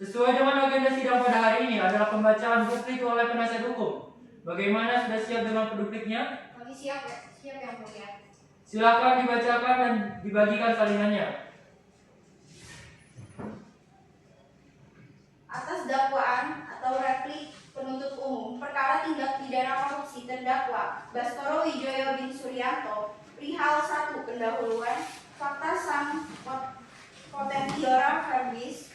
Sesuai dengan agenda sidang pada hari ini adalah pembacaan duplik oleh penasihat hukum. Bagaimana, sudah siap dengan pendupliknya? Kami siap yang mulia. Silakan dibacakan dan dibagikan salinannya. Atas dakwaan atau replik penuntut umum perkara tindak pidana korupsi terdakwa Baskoro Wijoyo bin Suryanto perihal 1 pendahuluan fakta sam potentiora verbis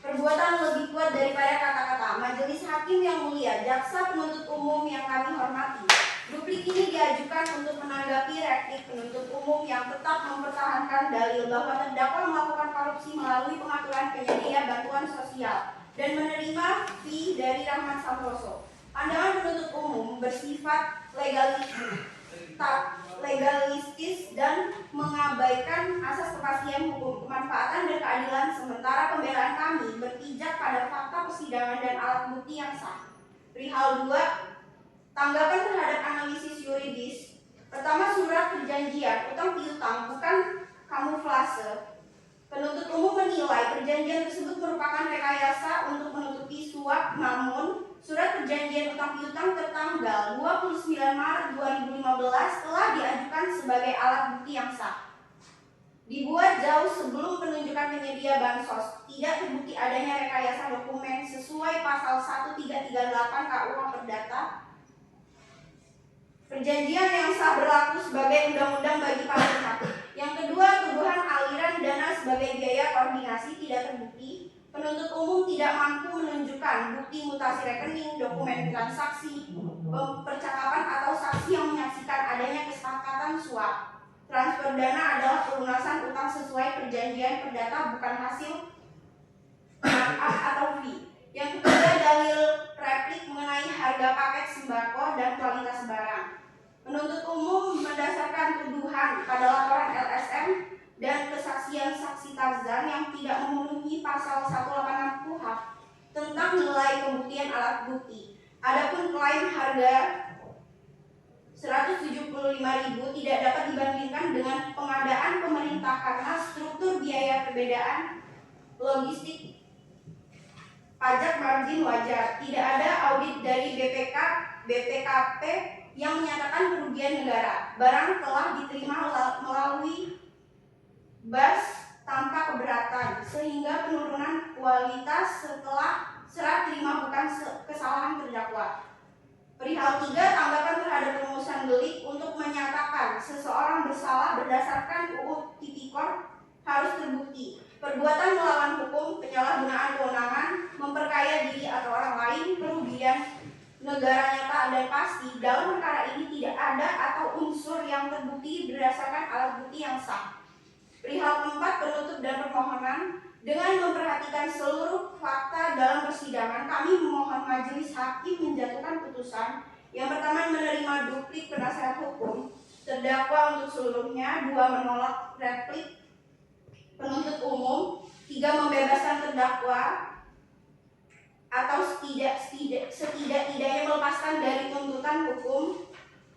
perbuatan lebih kuat daripada kata-kata. Majelis hakim yang mulia, jaksa penuntut umum yang kami hormati, duplik ini diajukan untuk menanggapi replik penuntut umum yang tetap mempertahankan dalil bahwa terdakwa melakukan korupsi melalui pengaturan penyedia bantuan sosial dan menerima fee dari Rahmat Santoso. Pandangan penuntut umum bersifat legalistis dan mengabaikan asas kepastian hukum, kemanfaatan dan keadilan, sementara pembelaan kami berpijak pada fakta persidangan dan alat bukti yang sah. Perihal 2, tanggapan terhadap analisis yuridis. Pertama, surat perjanjian utang piutang bukan kamuflase. Penuntut umum menilai perjanjian tersebut merupakan rekayasa untuk menutupi suap, namun surat perjanjian utang piutang tertanggal 29 Maret 2015 telah diajukan sebagai alat bukti yang sah. Dibuat jauh sebelum penunjukan penyedia bansos, tidak terbukti adanya rekayasa dokumen sesuai pasal 1338 KUH Perdata. Perjanjian yang sah berlaku sebagai undang-undang bagi para pihak. Yang kedua, tuduhan aliran dana sebagai biaya koordinasi tidak terbukti. Penuntut umum tidak mampu menunjukkan bukti mutasi rekening, dokumen transaksi, percakapan atau saksi yang menyaksikan adanya kesepakatan suap. Transfer dana adalah pelunasan utang sesuai perjanjian perdata, bukan hasil markup atau fee. Yang ketiga, dalil replik mengenai harga paket sembako dan kualitas barang. Penuntut umum mendasarkan tuduhan pada laporan LSM dan kesaksian saksi Tarzan yang tidak memenuhi pasal 186 KUHP tentang seharga 175.000 tidak dapat dibandingkan dengan pengadaan pemerintah karena struktur biaya perbedaan logistik pajak margin wajar. Tidak ada audit dari BPKP yang menyatakan kerugian negara. Barang telah diterima melalui BAS tanpa keberatan, sehingga penurunan kualitas setelah serah terima bukan kesalahan terdakwa. Perihal 3, tanggapan terhadap perumusan delik untuk menyatakan seseorang bersalah berdasarkan UU Tipikor harus terbukti. Perbuatan melawan hukum, penyalahgunaan kewenangan, memperkaya diri atau orang lain, kerugian negara nyata dan pasti. Dalam perkara ini tidak ada atau unsur yang terbukti berdasarkan alat bukti yang sah. Perihal 4, penutup dan permohonan. Dengan memperhatikan seluruh fakta dalam persidangan, kami memohon majelis hakim menjatuhkan putusan. Yang pertama, menerima duplik penasehat hukum terdakwa untuk seluruhnya. 2, menolak replik penuntut umum. 3, membebaskan terdakwa atau setidak-tidaknya melepaskan dari tuntutan hukum.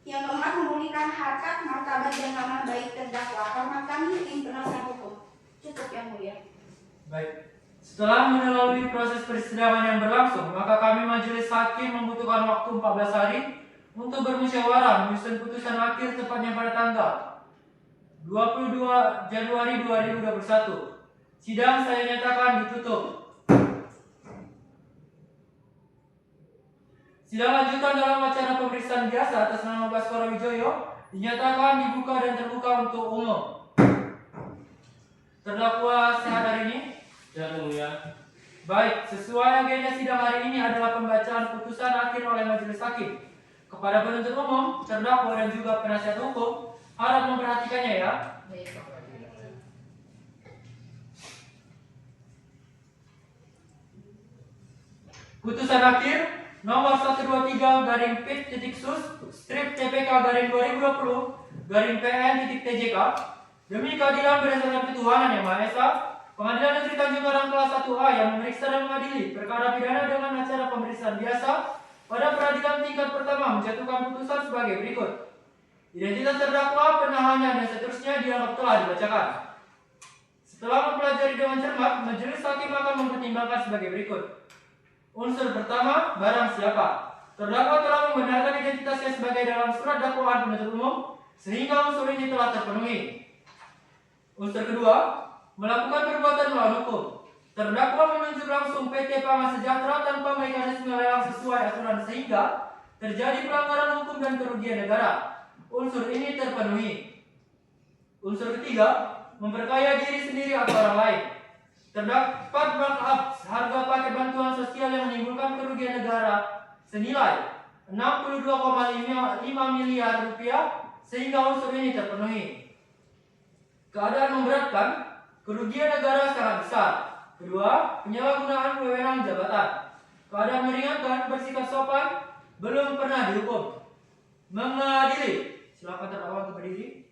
Yang keempat, memulihkan harkat, martabat, dan nama baik terdakwa. Hormat kami, tim penasehat hukum. Cukup yang mulia. Baik. Setelah melalui proses persidangan yang berlangsung, maka kami majelis hakim membutuhkan waktu 14 hari untuk bermusyawarah menyusun putusan akhir tepatnya pada tanggal 22 Januari 2021. Sidang saya nyatakan ditutup. Sidang lanjutan dalam acara pemeriksaan biasa atas nama Baskoro Wijoyo dinyatakan dibuka dan terbuka untuk umum. Terdakwa sehat hari ini? Ya, mulia. Baik, sesuai agenda sidang hari ini adalah pembacaan putusan akhir oleh majelis hakim. Kepada penuntut umum, terdakwa dan juga penasihat hukum, harap memperhatikannya ya. Putusan akhir nomor 123/pit.sus strip TPK garing 2020 garing PN.TJK demi keadilan berdasarkan ketuhanan yang Maha Esa, Pengadilan Negeri Tanjung Karang kelas 1A yang memeriksa dan mengadili perkara pidana dengan acara pemeriksaan biasa pada peradilan tingkat pertama menjatuhkan putusan sebagai berikut. Identitas terdakwa, penahannya, dan seterusnya dianggap telah dibacakan. Setelah mempelajari dengan cermat, majelis hakim akan mempertimbangkan sebagai berikut. Unsur pertama, barang siapa. Terdakwa telah membenarkan identitasnya sebagai dalam surat dakwaan penuntut umum, sehingga unsur ini telah terpenuhi. Unsur kedua, melakukan perbuatan melawan hukum. Terdakwa menunjuk langsung PT Pangan Sejahtera tanpa mekanisme lelang sesuai aturan sehingga terjadi pelanggaran hukum dan kerugian negara. Unsur ini terpenuhi. Unsur ketiga, memperkaya diri sendiri atau orang lain. Terdapat markup harga paket bantuan sosial yang menimbulkan kerugian negara senilai 62,5 miliar rupiah sehingga unsur ini terpenuhi. Keadaan memberatkan, kerugian negara sangat besar. Kedua, penyalahgunaan wewenang jabatan. Keadaan meringankan, bersikap sopan, belum pernah dihukum. Mengadili. Silakan terdakwa untuk berdiri.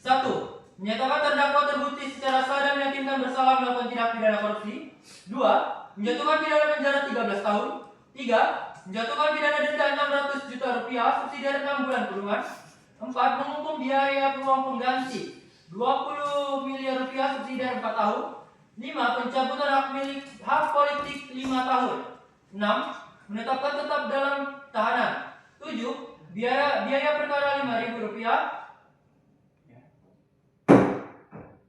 1. Menyatakan terdakwa terbukti secara sah dan meyakinkan bersalah melakukan tindak pidana korupsi. 2. Menjatuhkan pidana penjara 13 tahun. 3. Menjatuhkan pidana denda 600 juta rupiah subsidiar 6 bulan kurungan. 4. Menghukum biaya uang pengganti 20 miliar rupiah subsidiar 4 tahun. 5. Pencabutan hak politik 5 tahun. 6. Menetapkan tetap dalam tahanan. 7. Biaya perkara 5.000 rupiah.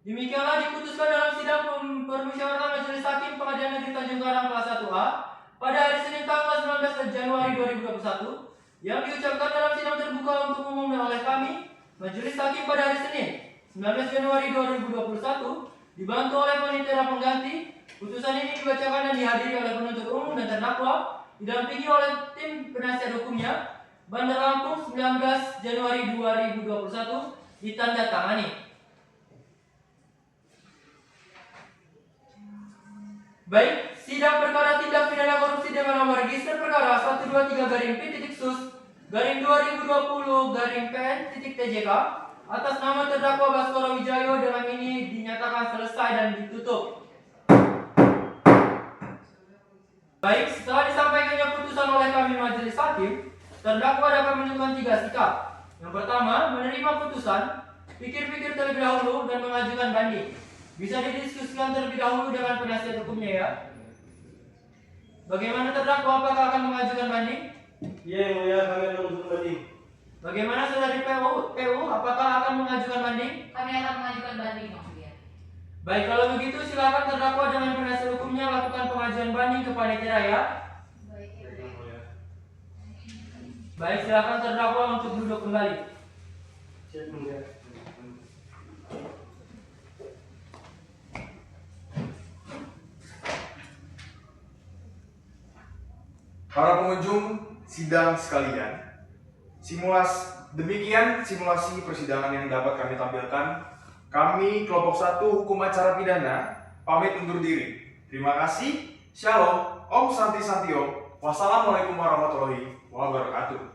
Demikianlah diputuskan dalam sidang permusyawaratan Majelis Hakim Pengadilan Negeri Tanjung Karang kelas 1A pada hari Senin tanggal 19 Januari 2021 yang diucapkan dalam sidang terbuka untuk umum oleh kami Majelis Hakim pada hari Senin 19 Januari 2021 dibantu oleh panitera pengganti. Putusan ini dibacakan dan dihadiri oleh penuntut umum dan terdakwa didampingi oleh tim penasihat hukumnya. Bandar Lampung 19 Januari 2021 ditandatangani. Baik, sidang perkara tindak pidana korupsi dengan nomor register perkara 123/P.sus/2020/PN.TJK atas nama terdakwa Baskoro Wijoyo dengan ini dinyatakan selesai dan ditutup. Baik, setelah disampaikannya putusan oleh kami majelis hakim, terdakwa dapat menentukan 3 sikap. Yang pertama, menerima putusan, pikir-pikir terlebih dahulu dan mengajukan banding. Bisa didiskusikan terlebih dahulu dengan penasihat hukumnya ya. Bagaimana terdakwa, apakah akan mengajukan banding? Iya, yang mulia, kami akan mengajukan banding. Bagaimana saudari PU, apakah akan mengajukan banding? Kami akan mengajukan banding, Yang Mulia. Baik, kalau begitu silakan terdakwa dengan penasihat hukumnya lakukan pengajuan banding ke panitia ya. Baik, silakan terdakwa untuk duduk kembali. Siap, mulia. Para pengunjung sidang sekalian, demikian simulasi persidangan yang dapat kami tampilkan. Kami kelompok 1 hukum acara pidana pamit undur diri. Terima kasih. Shalom. Om Santi Santio. Wassalamualaikum warahmatullahi wabarakatuh.